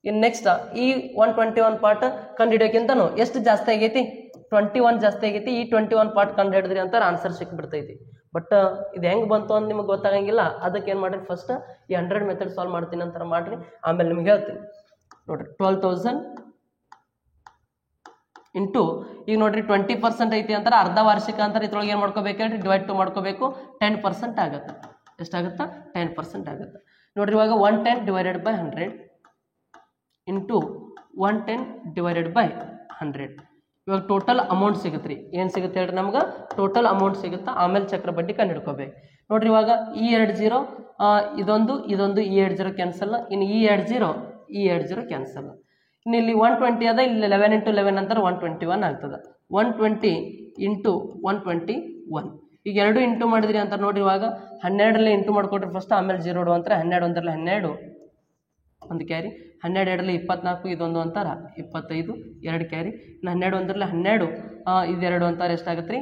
ಇನ್ನು ನೆಕ್ಸ್ಟ್ ಈ 121 ಪಾರ್ಟ್ ಕಂಡು ಹಿಡಿಯೋಕ್ಕಿಂತನೂ ಎಷ್ಟು ಜಾಸ್ತಿ ಆಗೈತಿ? 21 ಜಾಸ್ತಿ ಆಗೈತಿ. ಈ 21 ಪಾರ್ಟ್ ಕಂಡು ಹಿಡಿದ್ರಿ ಅಂತಾರೆ ಆನ್ಸರ್ ಸಿಕ್ಬಿಡ್ತೈತಿ. ಬಟ್ ಇದು ಹೆಂಗೆ ಬಂತು ಅಂತ ನಿಮಗೆ ಗೊತ್ತಾಗಂಗಿಲ್ಲ. ಅದಕ್ಕೆ ಏನು ಮಾಡ್ರಿ ಫಸ್ಟ್ ಈ 100 ಮೆಥಡ್ ಸಾಲ್ವ್ ಮಾಡ್ತೀನಿ ಅಂತಾರೆ ಮಾಡ್ರಿ, ಆಮೇಲೆ ನಿಮ್ಗೆ ಹೇಳ್ತೀನಿ. ನೋಡ್ರಿ 12,000 ಇಂಟು ಈಗ ನೋಡ್ರಿ 20% ಐತಿ ಅಂತಾರೆ, ಅರ್ಧ ವಾರ್ಷಿಕ ಅಂತಾರೆ. ಇದ್ರೊಳಗೆ ಏನು ಮಾಡ್ಕೋಬೇಕು ಹೇಳ್ರಿ ಡಿವೈಡ್ 2 ಮಾಡ್ಕೋಬೇಕು. 10% ಆಗುತ್ತೆ. ಎಷ್ಟಾಗುತ್ತಾ? 10% ಆಗುತ್ತೆ. ನೋಡ್ರಿ ಇವಾಗ 110 divided by 100 into 110 divided by 100. ಇವಾಗ ಟೋಟಲ್ ಅಮೌಂಟ್ ಸಿಗುತ್ತೆ ರೀ. ಏನು ಸಿಗುತ್ತೆ ಹೇಳ್ರಿ ನಮ್ಗೆ? ಟೋಟಲ್ ಅಮೌಂಟ್ ಸಿಗುತ್ತೆ. ಆಮೇಲೆ ಚಕ್ರ ಬಡ್ಡಿ ಕಂಡು ಹಿಡ್ಕೋಬೇಕು. ನೋಡ್ರಿ ಇವಾಗ ಈ 2 0 ಇದೊಂದು ಈ 2 0 ಕ್ಯಾನ್ಸಲ್. ಇನ್ನು ಈ 2 0 ಕ್ಯಾನ್ಸಲ್. ಇನ್ನು ಇಲ್ಲಿ 120 ಅದ, ಇಲ್ಲಿ 11 × 11 ಅಂತಾರೆ 121 ಆಗ್ತದೆ. 120 ಇಂಟು 121. ಈಗ 2 ಇಂಟು ಮಾಡಿದ್ರಿ ಅಂತ ನೋಡ್ರಿ ಇವಾಗ 12ರಲ್ಲಿ ಇಂಟು ಮಾಡ್ಕೊಟ್ರಿ ಫಸ್ಟ್, ಆಮೇಲೆ 0 ಅಂತಾರೆ. 12 ಒಂದರಲ್ಲಿ 12 ಒಂದು ಕ್ಯಾರಿ, 12 2ರಲ್ಲಿ 24 ಇದೊಂದು ಅಂತಾರ 25 2 ಕ್ಯಾರಿ. ಇನ್ನು 12 ಒಂದರಲ್ಲಿ 12 ಇದು 2 ಅಂತಾರೆ ಎಷ್ಟಾಗತ್ತೆ ರೀ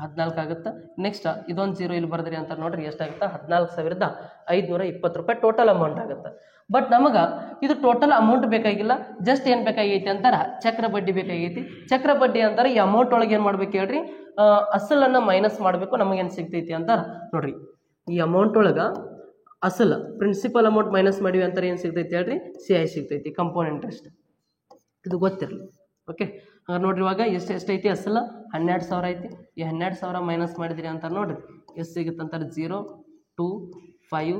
14 ಆಗುತ್ತೆ. ನೆಕ್ಸ್ಟ್ ಇದೊಂದು 0 ಇಲ್ಲಿ ಬರೆದ್ರಿ ಅಂತ ನೋಡ್ರಿ ಎಷ್ಟಾಗುತ್ತೆ 14,520 ರೂಪಾಯಿ ಟೋಟಲ್ ಅಮೌಂಟ್ ಆಗುತ್ತೆ. ಬಟ್ ನಮಗೆ ಇದು ಟೋಟಲ್ ಅಮೌಂಟ್ ಬೇಕಾಗಿಲ್ಲ, ಜಸ್ಟ್ ಏನು ಬೇಕಾಗೈತಿ ಅಂತಾರ ಚಕ್ರ ಬಡ್ಡಿ ಬೇಕಾಗೈತಿ. ಚಕ್ರ ಬಡ್ಡಿ ಅಂತಾರೆ ಈ ಅಮೌಂಟ್ ಒಳಗೆ ಏನು ಮಾಡ್ಬೇಕು ಹೇಳ್ರಿ ಅಸಲನ್ನು ಮೈನಸ್ ಮಾಡಬೇಕು. ನಮಗೇನು ಸಿಗ್ತೈತಿ ಅಂತಾರ ನೋಡ್ರಿ ಈ ಅಮೌಂಟ್ ಒಳಗೆ ಅಸಲ್ ಪ್ರಿನ್ಸಿಪಲ್ ಅಮೌಂಟ್ ಮೈನಸ್ ಮಾಡಿವಿ ಅಂತಾರೆ ಏನು ಸಿಗ್ತೈತಿ ಹೇಳ್ರಿ CI ಸಿಗ್ತೈತಿ, ಕಂಪೌಂಡ್ ಇಂಟ್ರೆಸ್ಟ್. ಇದು ಗೊತ್ತಿರಲಿ. ಓಕೆ, ಹಂಗಾರೆ ನೋಡ್ರಿ ಇವಾಗ ಎಷ್ಟೈತಿ ಅಸಲ 12,000 ಐತಿ. ಈ 12,000 ಮೈನಸ್ ಮಾಡಿದ್ರಿ ಅಂತಾರೆ ನೋಡ್ರಿ ಎಷ್ಟು ಸಿಗುತ್ತೆ ಅಂತಾರೆ 0 2 5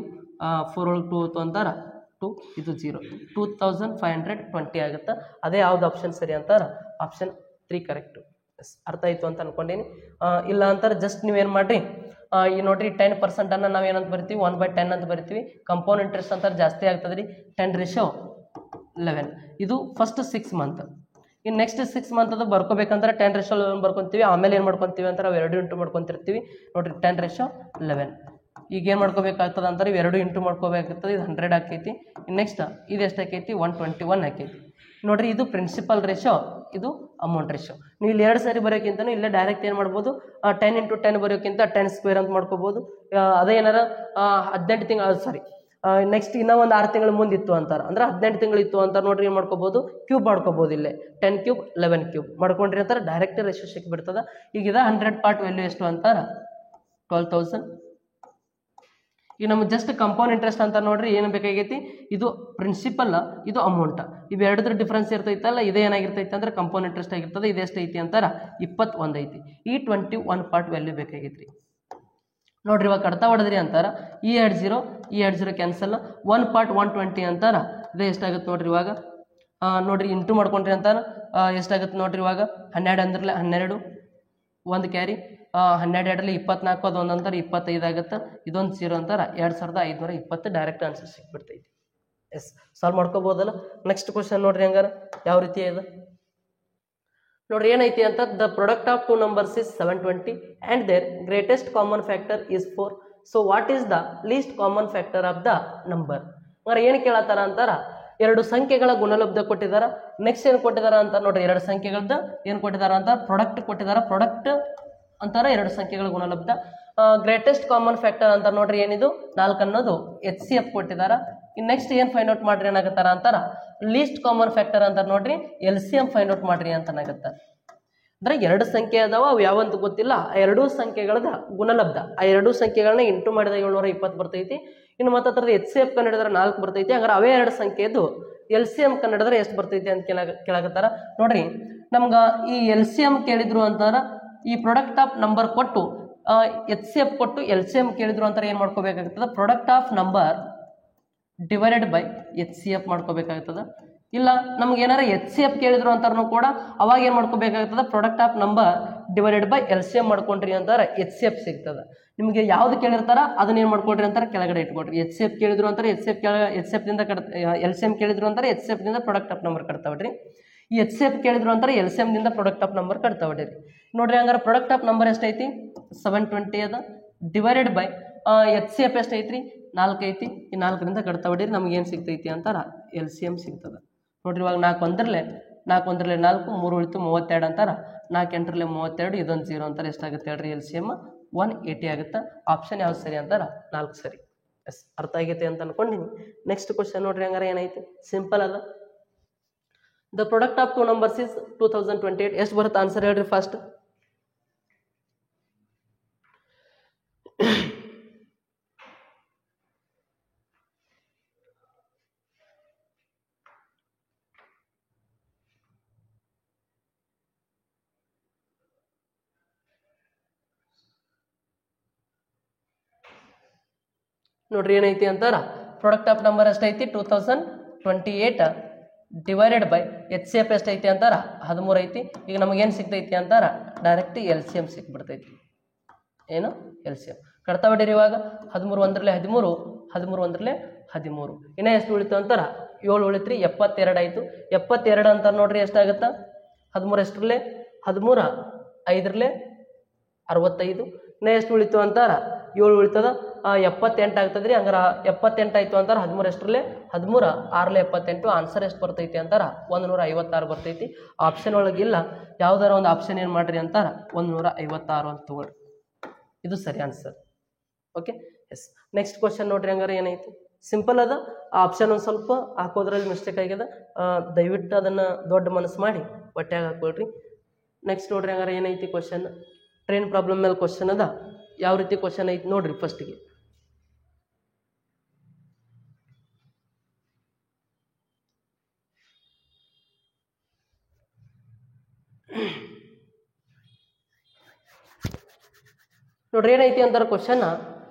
4 ಒಳಗೆ 2 ಹೋಯ್ತು ಅಂತಾರೆ 2 ಇದು 0 2520 ಆಗುತ್ತೆ. ಅದೇ ಯಾವ್ದು ಆಪ್ಷನ್ ಸರಿ ಅಂತಾರೆ ಆಪ್ಷನ್ 3 ಕರೆಕ್ಟು. ಅರ್ಥ ಆಯಿತು ಅಂತ ಅನ್ಕೊಂಡೀನಿ. ಇಲ್ಲ ಅಂತಾರೆ ಜಸ್ಟ್ ನೀವೇನು ಮಾಡಿರಿ ಈ ನೋಡ್ರಿ 10% ಅನ್ನು ನಾವು ಏನಂತ ಬರಿತೀವಿ 1/10 ಅಂತ ಬರಿತೀವಿ. ಕಂಪೌಂಡ್ ಇಂಟ್ರೆಸ್ಟ್ ಅಂತಾರೆ ಜಾಸ್ತಿ ಆಗ್ತದೆ ರೀ 10:11. ಇದು ಫಸ್ಟ್ 6 ಮಂತ್. ಇನ್ನು ನೆಕ್ಸ್ಟ್ 6 ಮಂತ್ ಅದು ಬರ್ಕೋಬೇಕಂದ್ರೆ 10:11 ಬರ್ಕೊತೀವಿ. ಆಮೇಲೆ ಏನು ಮಾಡ್ಕೊತೀವಿ ಅಂತಾರೆ ಅವು 2 ಇಂಟು ಮಾಡ್ಕೊತಿರ್ತೀವಿ ನೋಡ್ರಿ 10:11. ಈಗ ಏನು ಮಾಡ್ಕೋಬೇಕಾಗ್ತದೆ ಅಂತಾರೆ ಇವು 2 ಇಂಟು ಮಾಡ್ಕೋಬೇಕಾಗ್ತದೆ. ಇದು 100 ಆಕೈತಿ. ನೆಕ್ಸ್ಟ್ ಇದು ಎಷ್ಟು ಆಕೈತಿ 121 ಆಕೈತಿ. ನೋಡ್ರಿ ಇದು ಪ್ರಿನ್ಸಿಪಲ್ ರೇಷೋ, ಇದು ಅಮೌಂಟ್ ರೇಷೋ. ನೀವು ಇಲ್ಲಿ 2 ಸಾರಿ ಬರೋಕ್ಕಿಂತ ಇಲ್ಲೇ ಡೈರೆಕ್ಟ್ ಏನು ಮಾಡ್ಬೋದು 10 × 10 ಬರೋಕ್ಕಿಂತ 10² ಅಂತ ಮಾಡ್ಕೋಬೋದು. ಅದೇ ಏನಾರ 18 ತಿಂಗಳು ಸಾರಿ ನೆಕ್ಸ್ಟ್ ಇನ್ನೂ ಒಂದು 6 ತಿಂಗಳು ಮುಂದಿತ್ತು ಅಂತಾರೆ ಅಂದ್ರೆ 18 ತಿಂಗಳು ಇತ್ತು ಅಂತ ನೋಡ್ರಿ ಏನು ಮಾಡ್ಕೋಬೋದು ಕ್ಯೂಬ್ ಮಾಡ್ಕೋಬೋದು. ಇಲ್ಲೇ 10³ 11³ ಮಾಡ್ಕೊಂಡ್ರಿ ಅಂತಾರೆ ಡೈರೆಕ್ಟ್ ರೇಷೋ ಸಿಕ್ಬಿಡ್ತದೆ. ಈಗ ಇದು 100 ಪಾರ್ಟ್ ವ್ಯಾಲ್ಯೂ ಎಷ್ಟು ಅಂತಾರೆ 12,000. ಈಗ ನಮ್ಗೆ ಜಸ್ಟ್ ಕಂಪೌಂಡ್ ಇಂಟ್ರೆಸ್ಟ್ ಅಂತ ನೋಡ್ರಿ ಏನು ಬೇಕಾಗೈತಿ ಇದು ಪ್ರಿನ್ಸಿಪಲ್ ಇದು ಅಮೌಂಟ್ ಇವೆರಡರ ಡಿಫ್ರೆನ್ಸ್ ಇರ್ತೈತಲ್ಲ ಇದೇ ಏನಾಗಿರ್ತೈತೆ ಅಂದ್ರೆ ಕಂಪೌಂಡ್ ಇಂಟ್ರೆಸ್ಟ್ ಆಗಿರ್ತದೆ. ಇದೆಷ್ಟು ಐತಿ ಅಂತಾರೆ 21 ಐತಿ. ಈ 21 ಪಾರ್ಟ್ ವ್ಯಾಲ್ಯೂ ಬೇಕಾಗೈತ್ರಿ ನೋಡ್ರಿ. ಇವಾಗ ಕಡ್ತಾ ಹೊಡೆದ್ರಿ ಅಂತಾರೆ ಈ 20 ಕ್ಯಾನ್ಸಲ್ 1 ಪಾರ್ಟ್ 120 ಅಂತಾರೆ. ಇದೇ ಎಷ್ಟಾಗುತ್ತೆ ನೋಡ್ರಿ ಇವಾಗ ನೋಡ್ರಿ ಇಂಟು ಮಾಡ್ಕೊಂಡ್ರಿ ಅಂತಾರೆ ಎಷ್ಟಾಗುತ್ತೆ ನೋಡ್ರಿ ಇವಾಗ 12 ಅಂದ್ರಲ್ಲ 12 1 ಕ್ಯಾರಿ 12 24 ಅದು 1 ಅಂತಾರೆ 25 ಆಗುತ್ತೆ. ಇದೊಂದು 0 ಅಂತಾರೆ 2520 ಡೈರೆಕ್ಟ್ ಆನ್ಸರ್ ಸಿಕ್ಬಿಡ್ತೈತಿ. ಎಸ್ ಸಾಲ್ವ್ ಮಾಡ್ಕೋಬೋದಲ್ಲ. ನೆಕ್ಸ್ಟ್ ಕ್ವಶನ್ ನೋಡ್ರಿ ಹಂಗಾರ ಯಾವ ರೀತಿ ಇದೆ ನೋಡ್ರಿ ಏನೈತಿ ಅಂತ the product of 2 numbers is 720 and their greatest common factor is 4. So what is the least common factor of the number? ಅಂದ್ರೆ ಏನು ಕೇಳತ್ತಾರ ಅಂತಾರ 2 ಸಂಖ್ಯೆಗಳ ಗುಣಲಬ್ಧ ಕೊಟ್ಟಿದಾರ. ನೆಕ್ಸ್ಟ್ ಏನು ಕೊಟ್ಟಿದಾರ ಅಂತ ನೋಡ್ರಿ 2 ಸಂಖ್ಯೆಗಳದ್ದು ಏನು ಕೊಟ್ಟಿದಾರ ಅಂತ ಪ್ರಾಡಕ್ಟ್ ಕೊಟ್ಟಿದಾರ. ಪ್ರಾಡಕ್ಟ್ ಅಂತಾರ 2 ಸಂಖ್ಯೆಗಳ ಗುಣಲಬ್ಧ. ಗ್ರೇಟೆಸ್ಟ್ ಕಾಮನ್ ಫ್ಯಾಕ್ಟರ್ ಅಂತ ನೋಡ್ರಿ ಏನಿದು 4 ಅನ್ನೋದು HCF ಕೊಟ್ಟಿದಾರ. ಇನ್ನು ನೆಕ್ಸ್ಟ್ ಏನು ಫೈಂಡ್ ಔಟ್ ಮಾಡ್ರಿ ಏನಾಗತ್ತಾರ ಅಂತಾರ ಲೀಸ್ಟ್ ಕಾಮನ್ ಫ್ಯಾಕ್ಟರ್ ಅಂತ ನೋಡ್ರಿ LCM ಫೈಂಡ್ ಔಟ್ ಮಾಡ್ರಿ ಅಂತ ಏನಾಗತ್ತಾರ. ಅಂದ್ರೆ 2 ಸಂಖ್ಯೆ ಅದಾವ ಅವು ಯಾವಂತ ಗೊತ್ತಿಲ್ಲ. ಆ 2 ಸಂಖ್ಯೆಗಳದ ಗುಣಲಬ್ಧ ಆ 2 ಸಂಖ್ಯೆಗಳನ್ನ ಇಂಟು ಮಾಡಿದ 720 ಬರ್ತೈತಿ. ಇನ್ನು ಮತ್ತೆ ಅದ್ರದ್ದು HCF ಕಂಡಿಡಿದ್ರೆ 4 ಬರ್ತೈತಿ. ಹಂಗಾರೆ ಅವೇ 2 ಸಂಖ್ಯೆದು LCM ಕಂಡಿಡಿದ್ರೆ ಎಷ್ಟು ಬರ್ತೈತಿ ಅಂತ ಕೇಳಾಕತ್ತಾರ ನೋಡ್ರಿ. ನಮ್ಗ ಈ LCM ಕೇಳಿದ್ರು ಅಂತಾರ ಈ ಪ್ರಾಡಕ್ಟ್ ಆಫ್ ನಂಬರ್ ಕೊಟ್ಟು HCF ಕೊಟ್ಟು LCM ಕೇಳಿದ್ರು ಅಂತಾರೆ ಏನು ಮಾಡ್ಕೋಬೇಕಾಗ್ತದೆ product of number divided by HCF ಮಾಡ್ಕೋಬೇಕಾಗ್ತದೆ. ಇಲ್ಲ ನಮ್ಗೆ ಏನಾರ HCF ಕೇಳಿದ್ರು ಅಂತಾರನು ಕೂಡ ಅವಾಗ ಏನು ಮಾಡ್ಕೋಬೇಕಾಗ್ತದೆ product of number divided by LCM ಮಾಡ್ಕೊಂಡ್ರಿ ಅಂತಾರೆ HCF ಸಿಗ್ತದೆ. ನಿಮಗೆ ಯಾವ್ದು ಕೇಳಿರ್ತಾರ ಅದನ್ನ ಏನು ಮಾಡ್ಕೊಡ್ರಿ ಅಂತಾರೆ ಕೆಳಗಡೆ ಇಟ್ಕೊಡ್ರಿ. HCF ಕೇಳಿದ್ರು ಅಂತಾರೆ HCF ದಿಂದ LCM ಕೇಳಿದ್ರು ಅಂತಾರೆ HCF ದಿಂದ ಪ್ರಾಡಕ್ಟ್ ಆಫ್ ನಂಬರ್ ಕಟ್ತಾವ್ರಿ. ಈ HCF ಕೇಳಿದ್ರು ಅಂತಾರೆ LCM ದಿಂದ ಪ್ರಾಡಕ್ಟ್ ಆಫ್ ನಂಬರ್ ಕಟ್ತಾವ್ರಿ. ನೋಡ್ರಿ ಹಂಗಾರೆ ಪ್ರಾಡಕ್ಟ್ ಆಫ್ ನಂಬರ್ ಎಷ್ಟೈತಿ 720 ಅದ ಡಿವೈಡೆಡ್ ಬೈ HCF ಎಷ್ಟೈತ್ರಿ 4 ಐತಿ. ಈ 4ರಿಂದ ಕಟ್ತಾ ಹೊಡೀರಿ ನಮ್ಗೆ ಏನು ಸಿಗ್ತೈತಿ ಅಂತಾರ LCM ಸಿಗ್ತದೆ. ನೋಡ್ರಿ ಇವಾಗ 4 ಒಂದರಲ್ಲೇ 4 3 ಉಳಿತು 32 ಅಂತಾರ 4 8 32 ಇದೊಂದು 0 ಅಂತಾರೆ ಎಷ್ಟಾಗುತ್ತೆ ಹೇಳ್ರಿ LCM 180 ಆಗುತ್ತೆ. ಆಪ್ಷನ್ ಯಾವ್ದು ಸರಿ ಅಂತಾರ 4 ಸರಿ. ಎಸ್ ಅರ್ಥ ಆಗೈತೆ ಅಂತ ಅನ್ಕೊಂಡಿನಿ. ನೆಕ್ಸ್ಟ್ ಕ್ವಶನ್ ನೋಡ್ರಿ ಹಂಗಾರೆ ಏನೈತಿ ಸಿಂಪಲ್ ಅದ. The product of 2 numbers is 2028 ಎಷ್ಟು ಬರುತ್ತೆ ಆನ್ಸರ್ ಹೇಳ್ರಿ ಫಸ್ಟ್. ನೋಡ್ರಿ ಏನೈತಿ ಅಂತಾರ ಪ್ರಾಡಕ್ಟ್ ಆಫ್ ನಂಬರ್ ಎಷ್ಟೈತಿ 2028 ಡಿವೈಡೆಡ್ ಬೈ HCF ಎಷ್ಟೈತಿ ಅಂತಾರ 13 ಐತಿ. ಈಗ ನಮಗೇನು ಸಿಗ್ತೈತಿ ಅಂತಾರ ಡೈರೆಕ್ಟ್ LCM ಸಿಕ್ಬಿಡ್ತೈತಿ. ಏನು LCM ಕಡ್ತಾ ಬಿಡಿರಿ ಇವಾಗ 13 ಒಂದರಲ್ಲೇ 13 13 ಒಂದರಲ್ಲೇ 13 ಇನ್ನೂ ಎಷ್ಟು ಉಳಿತು ಅಂತಾರ 7 ಉಳಿತ್ರಿ 72 ಆಯಿತು. 72 ಅಂತಾರೆ ನೋಡ್ರಿ ಎಷ್ಟಾಗುತ್ತಾ 13 ಎಷ್ಟರಲ್ಲೇ 13 5 65 ಇನ್ನೂ ಎಷ್ಟು ಉಳಿತು ಅಂತಾರ 7 ಉಳಿತದ 78 ಆಗ್ತದ್ರಿ. ಹಂಗಾರ 78 ಆಯಿತು ಅಂತಾರೆ 13 ಎಷ್ಟರಲ್ಲೇ 13 6 78 ಆನ್ಸರ್ ಎಷ್ಟು ಬರ್ತೈತಿ ಅಂತಾರ 156 ಬರ್ತೈತಿ. ಆಪ್ಷನ್ ಒಳಗಿಲ್ಲ ಯಾವ್ದಾರ ಒಂದು ಆಪ್ಷನ್ ಏನು ಮಾಡ್ರಿ ಅಂತಾರ 156 ಅಂತ ತಗೊಳ್ರಿ. ಇದು ಸರಿ answer. Okay yes next question ನೋಡ್ರಿ ಹಂಗಾರೆ ಏನೈತಿ ಸಿಂಪಲ್ ಅದ. ಆ ಆಪ್ಷನ್ ಒಂದು ಸ್ವಲ್ಪ ಹಾಕೋದ್ರಲ್ಲಿ ಮಿಸ್ಟೇಕ್ ಆಗ್ಯದ. ದಯವಿಟ್ಟು ಅದನ್ನು ದೊಡ್ಡ ಮನಸ್ಸು ಮಾಡಿ ಹೊಟ್ಟೆಗೆ ಹಾಕೊಳ್ರಿ. ನೆಕ್ಸ್ಟ್ ನೋಡ್ರಿ ಹಂಗಾರೆ ಏನೈತಿ ಕ್ವಶನ್ ಟ್ರೈನ್ ಪ್ರಾಬ್ಲಮ್ ಮೇಲೆ ಕ್ವಶನ್ ಅದ. ಯಾವ ರೀತಿ ಕ್ವಶನ್ ಐತಿ ನೋಡ್ರಿ ಫಸ್ಟಿಗೆ. ನೋಡ್ರಿ ಏನೈತಿ ಅಂತಾರೆ question,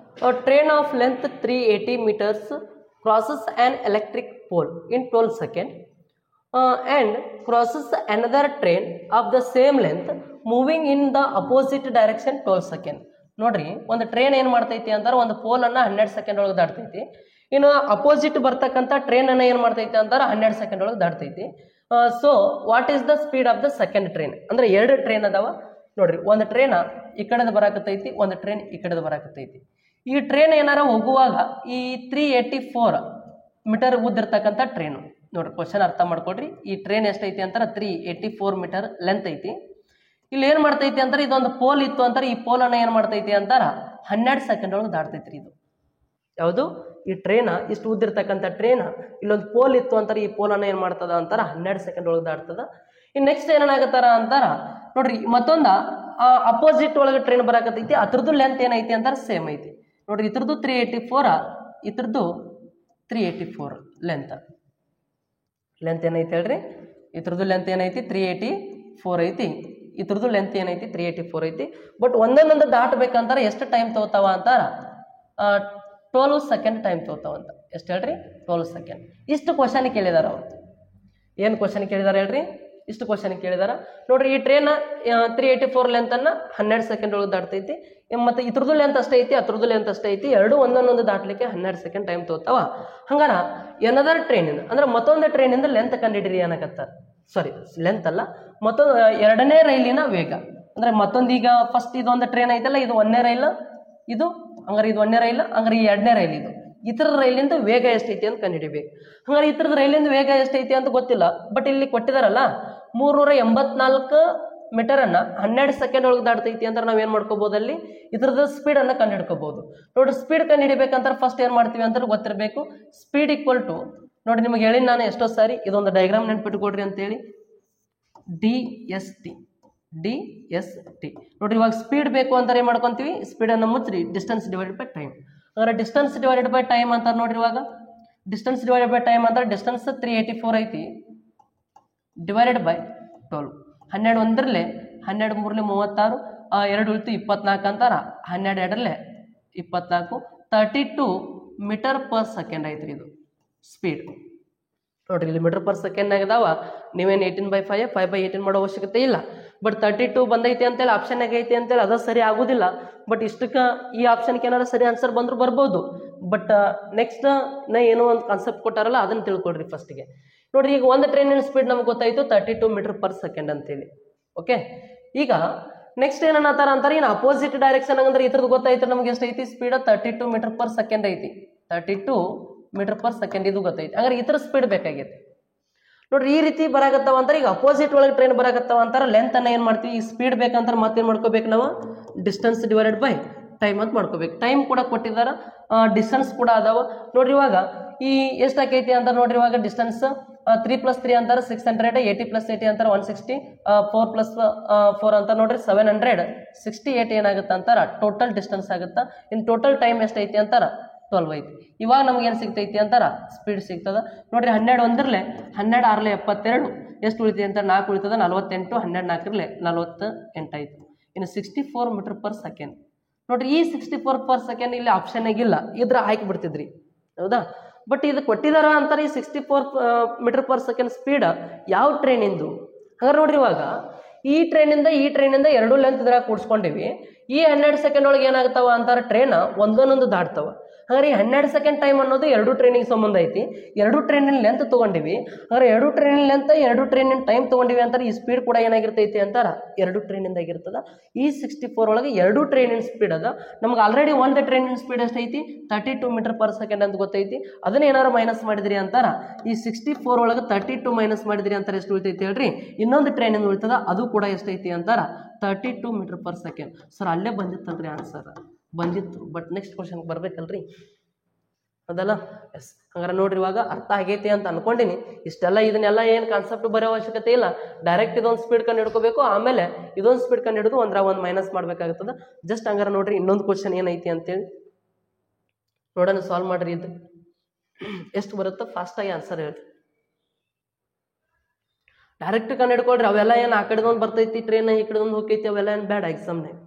train of length 380 meters crosses an electric pole in 12 seconds and crosses another train of the same length moving in the opposite direction 12 seconds. ನೋಡ್ರಿ ಒಂದು ಟ್ರೈನ್ ಏನು ಮಾಡ್ತೈತಿ ಅಂತಾರೆ, ಒಂದು ಪೋಲನ್ನು 12 ಸೆಕೆಂಡ್ ಒಳಗೆ ದಾಟ್ತೈತಿ. ಇನ್ನು ಅಪೋಸಿಟ್ ಬರ್ತಕ್ಕಂಥ ಟ್ರೈನನ್ನು ಏನು ಮಾಡ್ತೈತಿ ಅಂತಾರೆ 12 ಸೆಕೆಂಡ್ ಒಳಗೆ ದಾಟ್ತೈತಿ. So what is the speed of the second train? ಅಂದ್ರೆ ಎರಡು ಟ್ರೈನ್ ಅದಾವ ನೋಡ್ರಿ, ಒಂದು ಟ್ರೈನ್ ಈ ಕಡೆದು ಬರಾಕತ್ತೈತಿ, ಒಂದು ಟ್ರೈನ್ ಈ ಕಡೆದು ಬರಾಕತ್ತೈತಿ. ಈ ಟ್ರೈನ್ ಏನಾರ ಹೋಗುವಾಗ ಈ 384 ಮೀಟರ್ ಉದ್ದಿರ್ತಕ್ಕಂಥ ಟ್ರೈನು. ನೋಡ್ರಿ ಕ್ವಶನ್ ಅರ್ಥ ಮಾಡ್ಕೊಡ್ರಿ. ಈ ಟ್ರೈನ್ ಎಷ್ಟೈತಿ ಅಂತಾರೆ 384 ಮೀಟರ್ ಲೆಂತ್ ಐತಿ. ಇಲ್ಲಿ ಏನು ಮಾಡ್ತೈತಿ ಅಂತಾರೆ, ಇದೊಂದು ಪೋಲ್ ಇತ್ತು ಅಂತಾರೆ, ಈ ಪೋಲನ್ನು ಏನು ಮಾಡ್ತೈತಿ ಅಂತಾರ 12 ಸೆಕೆಂಡ್ ಒಳಗೆ ದಾಟ್ತೈತ್ರಿ. ಇದು ಯಾವುದು? ಈ ಟ್ರೈನ್ ಇಷ್ಟು ಉದ್ದಿರ್ತಕ್ಕಂಥ ಟ್ರೈನ್, ಇಲ್ಲೊಂದು ಪೋಲ್ ಇತ್ತು ಅಂತಾರೆ, ಈ ಪೋಲನ್ನು ಏನು ಮಾಡ್ತದ ಅಂತಾರ 12 ಸೆಕೆಂಡ್ ಒಳಗೆ ದಾಟ್ತದ. ಇನ್ನು ನೆಕ್ಸ್ಟ್ ಏನಾಗತ್ತಾರ ಅಂತಾರ ನೋಡ್ರಿ, ಮತ್ತೊಂದ ಅಪೋಸಿಟ್ ಒಳಗೆ ಟ್ರೈನ್ ಬರಾಕತ್ತೈತಿ, ಅದ್ರದ್ದು ಲೆಂತ್ ಏನೈತಿ ಅಂತಾರೆ ಸೇಮ್ ಐತಿ. ನೋಡ್ರಿ ಇದ್ರದ್ದು 384, ಇದ್ರದ್ದು 384 ಲೆಂತ್ ಏನೈತಿ ಹೇಳ್ರಿ, ಇದ್ರದ್ದು ಲೆಂತ್ ಏನೈತಿ 384 ಐತಿ, ಇದ್ರದ್ದು ಲೆಂತ್ ಏನೈತಿ 384 ಐತಿ. ಬಟ್ ಒಂದೊಂದೊಂದು ದಾಟಬೇಕಂತಾರೆ ಎಷ್ಟು ಟೈಮ್ ತಗೋತಾವ ಅಂತಾರ 12 ಸೆಕೆಂಡ್ ಟೈಮ್ ತಗೋತಾವಂತ. ಎಷ್ಟು ಹೇಳ್ರಿ? 12 ಸೆಕೆಂಡ್. ಇಷ್ಟು ಕ್ವಶನ್ ಕೇಳಿದಾರ ಅವ್ರು. ಏನು ಕ್ವಶನ್ ಕೇಳಿದಾರೆ ಹೇಳ್ರಿ? ಇಷ್ಟು ಕ್ವಶನ್ ಕೇಳಿದಾರ. ನೋಡ್ರಿ ಈ ಟ್ರೈನ್ 384 ಲೆಂತ್ ಅನ್ನ 12 ಸೆಕೆಂಡ್ ಒಳಗೆ ದಾಟ್ತೈತಿ, ಮತ್ತೆ ಇದ್ರದ್ದು ಲೆಂತ್ ಅಷ್ಟೇ ಐತಿ, ಅದ್ರದ್ದು ಲೆಂತ್ ಅಷ್ಟೇ ಐತಿ, ಎರಡು ಒಂದೊಂದೊಂದು ದಾಟ್ಲಿಕ್ಕೆ 12 ಸೆಕೆಂಡ್ ಟೈಮ್ ತಗೋತಾವ. ಹಂಗಾರ ಏನದರ್ ಟ್ರೈನಿಂದ ಅಂದ್ರೆ ಮತ್ತೊಂದು ಟ್ರೈನಿಂದ ಲೆಂತ್ ಕಂಡಿಡ್ರಿ ಅನ್ನಕತ್ತಾರ. ಸಾರಿ, ಲೆಂತ್ ಅಲ್ಲ, ಮತ್ತೊಂದು ಎರಡನೇ ರೈಲಿನ ವೇಗ. ಅಂದ್ರೆ ಮತ್ತೊಂದು ಈಗ ಫಸ್ಟ್ ಇದೊಂದು ಟ್ರೈನ್ ಐತಲ್ಲ, ಇದು ಒಂದನೇ ರೈಲ್, ಇದು ಹಂಗಾರೆ ಇದು ಒಂದನೇ ರೈಲ್, ಹಂಗಾರೆ ಈ ಎರಡನೇ ರೈಲ್. ಇದು ಇತರದ ರೈಲಿಂದ ವೇಗ ಎಷ್ಟೈತಿ ಅಂತ ಕಂಡುಹಿಡಿಬೇಕು. ಹಂಗಾರೆ ಇತರದ ರೈಲಿಂದ ವೇಗ ಎಷ್ಟೈತಿ ಅಂತ ಗೊತ್ತಿಲ್ಲ, ಬಟ್ ಇಲ್ಲಿ ಕೊಟ್ಟಿದಾರಲ್ಲ 384 ಮೀಟರ್ ಅನ್ನ 12 ಸೆಕೆಂಡ್ ಒಳಗೆ ದಾಟ್ತೈತಿ ಅಂದ್ರೆ ನಾವ್ ಏನ್ ಮಾಡ್ಕೋಬಹುದು, ಅಲ್ಲಿ ಇದ್ರದ ಸ್ಪೀಡ್ ಅನ್ನ ಕಂಡು ಹಿಡ್ಕೋಬಹುದು. ನೋಡ್ರಿ ಸ್ಪೀಡ್ ಕಂಡು ಹಿಡಿಬೇಕಂದ್ರೆ ಫಸ್ಟ್ ಏನ್ ಮಾಡ್ತೀವಿ ಅಂತ ಗೊತ್ತಿರಬೇಕು. ಸ್ಪೀಡ್ ಈಕ್ವಲ್ ಟು, ನೋಡಿ ನಿಮಗೆ ಹೇಳಿ ನಾನು ಎಷ್ಟೋ ಸಾರಿ ಇದೊಂದು ಡಯಾಗ್ರಾಮ್ ನೆನ್ಪಿಟ್ಕೊಡ್ರಿ ಅಂತೇಳಿ, DST. ನೋಡ್ರಿ ಇವಾಗ ಸ್ಪೀಡ್ ಬೇಕು ಅಂತಾರೆ ಏನ್ ಮಾಡ್ಕೊಂತೀವಿ, ಸ್ಪೀಡ್ ಅನ್ನ ಮುಚ್ಚ್ರಿ ಡಿಸ್ಟೆನ್ಸ್ ಡಿವೈಡೆಡ್ ಬೈ ಟೈಮ್. ಅಂದ್ರೆ ಡಿಸ್ಟೆನ್ಸ್ ಡಿವೈಡೆಡ್ ಬೈ ಟೈಮ್ ಅಂತ ನೋಡ್ರಿ, ಇವಾಗ ಡಿಸ್ಟೆನ್ಸ್ ಡಿವೈಡೆಡ್ ಬೈ ಟೈಮ್ ಅಂದ್ರೆ ಡಿಸ್ಟೆನ್ಸ್ 384 ಐತಿ ಡಿವೈಡೆಡ್ ಬೈ 12. 12 ಒಂದರಲ್ಲೇ 12 3 36, 2 ಉಳಿತು 24 ಅಂತಾರ, 12 2 24, 32 ಮೀಟರ್ ಪರ್ ಸೆಕೆಂಡ್ ಐತ್ರಿ ಇದು ಸ್ಪೀಡ್. ನೋಡ್ರಿ ಇಲ್ಲಿ ಮೀಟರ್ ಪರ್ ಸೆಕೆಂಡ್ ಆಗದಾವ, ನೀವೇನು 18/5 5/18 ಮಾಡೋ ಅವಶ್ಯಕತೆ ಇಲ್ಲ. ಬಟ್ 32 ಬಂದೈತಿ ಅಂತೇಳಿ ಆಪ್ಷನ್ ಐತಿ ಅಂತೇಳಿ ಅದ ಸರಿ ಆಗುದಿಲ್ಲ. ಬಟ್ ಇಷ್ಟಕ್ಕೆ ಈ ಆಪ್ಷನ್ಗೆ ಏನಾರ ಸರಿ ಆನ್ಸರ್ ಬಂದ್ರು ಬರ್ಬೋದು. ಬಟ್ ನೆಕ್ಸ್ಟ್ ಏನೋ ಒಂದು ಕಾನ್ಸೆಪ್ಟ್ ಕೊಟ್ಟಾರಲ್ಲ ಅದನ್ನ ತಿಳ್ಕೊಡ್ರಿ ಫಸ್ಟ್ಗೆ. ನೋಡ್ರಿ ಈಗ ಒಂದು ಟ್ರೈನಿನ ಸ್ಪೀಡ್ ನಮ್ಗೆ ಗೊತ್ತಾಯ್ತು 32 ಮೀಟರ್ ಪರ್ ಸೆಕೆಂಡ್ ಅಂತೇಳಿ. ಓಕೆ, ಈಗ ನೆಕ್ಸ್ಟ್ ಏನನ್ನತ್ತಾರ ಅಂತಾರೆ, ಇನ್ನು ಅಪೋಸಿಟ್ ಡೈರೆಕ್ಷನ್ ಅಂದ್ರೆ ಇದ್ರದ್ದು ಗೊತ್ತಾಯ್ತು ನಮ್ಗೆ ಎಷ್ಟೈತಿ ಸ್ಪೀಡ್ 32 ಮೀಟರ್ ಪರ್ ಸೆಕೆಂಡ್ ಐತಿ. 32 ಮೀಟರ್ ಪರ್ ಸೆಕೆಂಡ್ ಇದು ಗೊತ್ತೈತಿ. ಹಂಗಾರೆ ಇತರ ಸ್ಪೀಡ್ ಬೇಕಾಗೈತಿ. ನೋಡ್ರಿ ಈ ರೀತಿ ಬರಾಕತ್ತಾವ ಅಂತಾರೆ, ಈಗ ಅಪೋಸಿಟ್ ಒಳಗೆ ಟ್ರೈನ್ ಬರಾಕತ್ತಾವ ಅಂತಾರೆ, ಲೆಂತ್ ಅನ್ನ ಏನ್ ಮಾಡ್ತೀವಿ, ಈ ಸ್ಪೀಡ್ ಬೇಕಂತಾರೆ ಮತ್ತೇನ್ ಮಾಡ್ಕೋಬೇಕು ನಾವು, ಡಿಸ್ಟೆನ್ಸ್ ಡಿವೈಡೆಡ್ ಬೈ ಟೈಮ್ ಅಂತ ಮಾಡ್ಕೋಬೇಕು. ಟೈಮ್ ಕೂಡ ಕೊಟ್ಟಿದಾರ, ಡಿಸ್ಟೆನ್ಸ್ ಕೂಡ ಅದಾವ. ನೋಡ್ರಿ ಇವಾಗ ಈ ಎಷ್ಟಾಕೈತಿ ಅಂತ ನೋಡ್ರಿ, ಇವಾಗ ಡಿಸ್ಟೆನ್ಸ್ 3 + 3 ಅಂತಾರೆ 600, 80 + 80 ಅಂತಾರೆ 160, 4 + 4 ಅಂತ ನೋಡ್ರಿ 768 ಏನಾಗುತ್ತೆ ಅಂತಾರ ಟೋಟಲ್ ಡಿಸ್ಟೆನ್ಸ್ ಆಗುತ್ತಾ. ಇನ್ ಟೋಟಲ್ ಟೈಮ್ ಎಷ್ಟೈತಿ ಅಂತಾರ 12 ಐತಿ. ಇವಾಗ ನಮ್ಗೆ ಏನು ಸಿಗ್ತೈತಿ ಅಂತಾರ ಸ್ಪೀಡ್ ಸಿಗ್ತದ. ನೋಡ್ರಿ 12 ಒಂದರಲ್ಲೇ 12 6 72 ಎಷ್ಟು ಉಳಿತೈತಿ ಅಂತ 4 ಉಳಿತದ 48, 12 4 48 ಆಯ್ತು. ಇನ್ನು 64 ಮೀಟರ್ ಪರ್ ಸೆಕೆಂಡ್. ನೋಡ್ರಿ ಈ 64 ಪರ್ ಸೆಕೆಂಡ್ ಇಲ್ಲಿ ಆಪ್ಷನ್ ಆಗಿಲ್ಲ, ಇದ್ರ ಹಾಕಿ ಬಿಡ್ತಿದ್ರಿ ಹೌದಾ. ಬಟ್ ಇದು ಕೊಟ್ಟಿದಾರ ಅಂತಾರೆ, ಈ 64 ಮೀಟರ್ ಪರ್ ಸೆಕೆಂಡ್ ಸ್ಪೀಡ್ ಯಾವ ಟ್ರೈನಿಂದು. ಹಾಗಾದ್ರೆ ನೋಡ್ರಿ ಇವಾಗ ಈ ಟ್ರೈನಿಂದ ಎರಡು ಲೆಂತ್ ಇದ್ರಾಗ ಕೂಡ್ಸ್ಕೊಂಡಿವಿ. ಈ 12 ಸೆಕೆಂಡ್ ಒಳಗೆ ಏನಾಗ್ತಾವ ಅಂತಾರೆ ಟ್ರೈನ್ ಒಂದೊಂದೊಂದು ದಾಟ್ತಾವ. ಹಾಗಾದ್ರೆ ಈ 12 ಸೆಕೆಂಡ್ ಟೈಮ್ ಅನ್ನೋದು ಎರಡು ಟ್ರೈನಿಗೆ ಸಂಬಂಧ ಐತಿ. ಎರಡು ಟ್ರೈನಿನ ಲೆಂತ್ ತೊಗೊಂಡಿವಿ, ಹಾಗಾದ್ರೆ ಎರಡು ಟ್ರೈನಿನ ಲೆಂತ್ ಎರಡು ಟ್ರೈನಿನ ಟೈಮ್ ತೊಗೊಂಡಿವಿ ಅಂತಾರೆ. ಈ ಸ್ಪೀಡ್ ಕೂಡ ಏನಾಗಿರ್ತೈತಿ ಅಂತಾರ ಎರಡು ಟ್ರೈನಿಂದ ಆಗಿರ್ತದ. ಈ 64 ಒಳಗೆ ಎರಡು ಟ್ರೈನಿನ ಸ್ಪೀಡ್ ಅದ. ನಮ್ಗೆ ಆಲ್ರೆಡಿ ಒಂದು ಟ್ರೈನಿನ ಸ್ಪೀಡ್ ಎಷ್ಟೈತಿ 32 ಮೀಟರ್ ಪರ್ ಸೆಕೆಂಡ್ ಅಂತ ಗೊತ್ತೈತಿ. ಅದನ್ನ ಏನಾರು ಮೈನಸ್ ಮಾಡಿದ್ರಿ ಅಂತಾರ, ಈ 64 ಒಳಗೆ 32 ಮೈನಸ್ ಮಾಡಿದ್ರಿ ಅಂತಾರೆ ಎಷ್ಟು ಉಳಿತೈತಿ ಹೇಳ್ರಿ, ಇನ್ನೊಂದು ಟ್ರೈನಿಂದ ಉಳಿತದ, ಅದು ಕೂಡ ಎಷ್ಟೈತಿ ಅಂತಾರ 32 ಮೀಟರ್ ಪರ್ ಸೆಕೆಂಡ್. ಸರ್ ಅಲ್ಲೇ ಬಂದಿತ್ತಲ್ರಿ ಆನ್ಸರ್ ಬಂದಿತ್ತು, ಬಟ್ ನೆಕ್ಸ್ಟ್ ಕ್ವಶನ್ಗೆ ಬರ್ಬೇಕಲ್ರಿ ಅದಲ್ಲ. ಎಸ್, ಹಂಗಾರೆ ನೋಡ್ರಿ ಇವಾಗ ಅರ್ಥ ಆಗೈತಿ ಅಂತ ಅನ್ಕೊಂಡಿನಿ. ಇಷ್ಟೆಲ್ಲ ಇದನ್ನೆಲ್ಲ ಏನು ಕಾನ್ಸೆಪ್ಟ್ ಬರೋ ಅವಶ್ಯಕತೆ ಇಲ್ಲ. ಡೈರೆಕ್ಟ್ ಇದೊಂದು ಸ್ಪೀಡ್ ಕಂಡು ಹಿಡ್ಕೋಬೇಕು, ಆಮೇಲೆ ಇದೊಂದು ಸ್ಪೀಡ್ ಕಂಡು ಹಿಡಿದು ಒಂದು ಮೈನಸ್ ಮಾಡ್ಬೇಕಾಗ್ತದ. ಜಸ್ಟ್ ಹಂಗಾರೆ ನೋಡ್ರಿ ಇನ್ನೊಂದು ಕ್ವಶನ್ ಏನೈತಿ ಅಂತೇಳಿ ನೋಡೋಣ, ಸಾಲ್ವ್ ಮಾಡ್ರಿ. ಇದು ಎಷ್ಟು ಬರುತ್ತೋ ಫಾಸ್ಟಾಗಿ ಆನ್ಸರ್ ಹೇಳ್ರಿ. ಡೈರೆಕ್ಟ್ ಕಂಡು ಹಿಡ್ಕೊಳ್ರಿ. ಅವೆಲ್ಲ ಏನು ಆ ಕಡೆದೊಂದು ಬರ್ತೈತಿ ಟ್ರೈನ್, ಈ ಕಡೆದೊಂದು ಹೋಗೈತಿ, ಅವೆಲ್ಲ ಏನು ಬೇಡ ಎಕ್ಸಾಮ್ನಾಗ.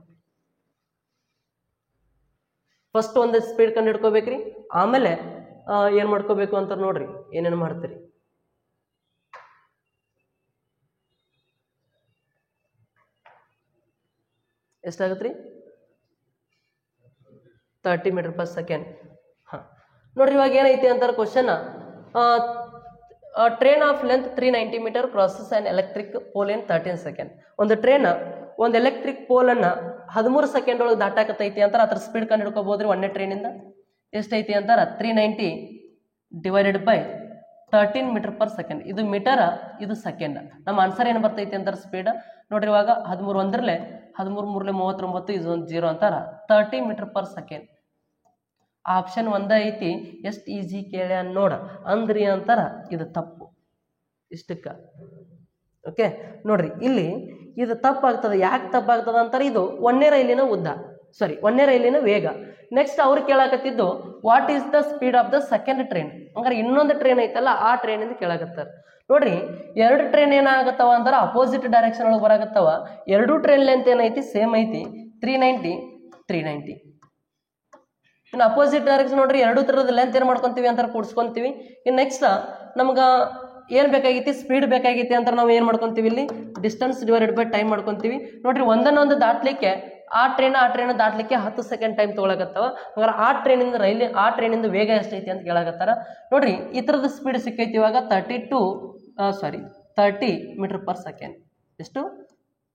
ಫಸ್ಟ್ ಒಂದು ಸ್ಪೀಡ್ ಕಂಡು ಹಿಡ್ಕೋಬೇಕ್ರಿ, ಆಮೇಲೆ ಏನು ಮಾಡ್ಕೋಬೇಕು ಅಂತ ನೋಡ್ರಿ ಏನೇನು ಮಾಡ್ತೀರಿ. ಎಷ್ಟಾಗತ್ತೆ ರೀ? 30 ಮೀಟರ್ ಪರ್ ಸೆಕೆಂಡ್. ಹಾಂ ನೋಡ್ರಿ, ಇವಾಗ ಏನೈತಿ ಅಂತಾರೆ question. Train of length 390 metre crosses an electric pole in 13 second. ಒಂದು ಟ್ರೈನ್ ಒಂದು ಎಲೆಕ್ಟ್ರಿಕ್ ಪೋಲನ್ನು 13 ಸೆಕೆಂಡ್ ಒಳಗೆ ದಾಟಾಕತ್ತೈತಿ ಅಂತಾರೆ. ಅದ್ರ ಸ್ಪೀಡ್ ಕಂಡು ಹಿಡ್ಕೋಬೋದ್ರಿ ಒಂದೇ ಟ್ರೈನಿಂದ. ಎಷ್ಟೈತಿ ಅಂತಾರೆ? 390 divided by 13 metre per second. ಇದು ಮೀಟರ್, ಇದು ಸೆಕೆಂಡ್. ನಮ್ಮ ಆನ್ಸರ್ ಏನು ಬರ್ತೈತಿ ಅಂತಾರೆ ಸ್ಪೀಡ್ ನೋಡ್ರಿ. ಇವಾಗ 13 ಒಂದರಲ್ಲೇ 13 3 39, ಇದೊಂದು 0 ಅಂತಾರ 30 ಮೀಟರ್ ಪರ್ ಸೆಕೆಂಡ್. ಆಪ್ಷನ್ ಒಂದ ಐತಿ. ಎಷ್ಟು ಈಜಿ ಕೇಳ್ಯ ನೋಡ ಅಂದ್ರಿ ಅಂತಾರ, ಇದು ತಪ್ಪು ಇಷ್ಟಕ್ಕ. ಓಕೆ ನೋಡ್ರಿ, ಇಲ್ಲಿ ಇದು ತಪ್ಪಾಗ್ತದೆ. ಯಾಕೆ ತಪ್ಪಾಗ್ತದ ಅಂತಾರೆ? ಇದು ಒಂದೇ ರೈಲಿನ ಉದ್ದ, ಒಂದೇ ರೈಲಿನ ವೇಗ. ನೆಕ್ಸ್ಟ್ ಅವ್ರು ಕೇಳಾಕತ್ತಿದ್ದು what is the speed of the second train. ಹಂಗಾರೆ ಇನ್ನೊಂದು ಟ್ರೈನ್ ಐತಲ್ಲ, ಆ ಟ್ರೈನಿಂದ ಕೇಳಾಕತ್ತಾರ. ನೋಡ್ರಿ, ಎರಡು ಟ್ರೈನ್ ಏನಾಗತ್ತವ ಅಂದ್ರೆ ಅಪೋಸಿಟ್ ಡೈರೆಕ್ಷನ್ ಒಳಗೆ ಬರಾಕತ್ತವ. ಎರಡೂ ಟ್ರೈನ್ ಲೆಂತ್ ಏನೈತಿ? ಸೇಮ್ ಐತಿ, 390. ಇನ್ನು ಅಪೋಸಿಟ್ ಡೈರೆಕ್ಷನ್ ನೋಡ್ರಿ, ಎರಡು ಥರದ ಲೆಂತ್ ಏನು ಮಾಡ್ಕೊಂತೀವಿ ಅಂತ ಕೂಡಿಸ್ಕೊಂತೀವಿ. ಇನ್ನು ನೆಕ್ಸ್ಟ್ ನಮ್ಗೆ ಏನು ಬೇಕಾಗೈತಿ? ಸ್ಪೀಡ್ ಬೇಕಾಗೈತಿ ಅಂತ ನಾವು ಏನು ಮಾಡ್ಕೊಂತೀವಿ? ಇಲ್ಲಿ ಡಿಸ್ಟೆನ್ಸ್ ಡಿವೈಡೆಡ್ ಬೈ ಟೈಮ್ ಮಾಡ್ಕೊಂತೀವಿ. ನೋಡ್ರಿ, ಒಂದನ್ನೊಂದು ದಾಟ್ಲಿಕ್ಕೆ ಆ ಟ್ರೈನ್ ದಾಟ್ಲಿಕ್ಕೆ 10 ಸೆಕೆಂಡ್ ಟೈಮ್ ತೊಗೊಳಕತ್ತವ. ಹಂಗಾರೆ ಆ ಟ್ರೈನಿಂದ ವೇಗ ಎಷ್ಟೈತಿ ಅಂತ ಕೇಳಾಕತ್ತಾರ. ನೋಡ್ರಿ, ಈ ಥರದ ಸ್ಪೀಡ್ ಸಿಕ್ಕೈತಿ ಇವಾಗ 30 ಮೀಟರ್ ಪರ್ ಸೆಕೆಂಡ್. ಎಷ್ಟು?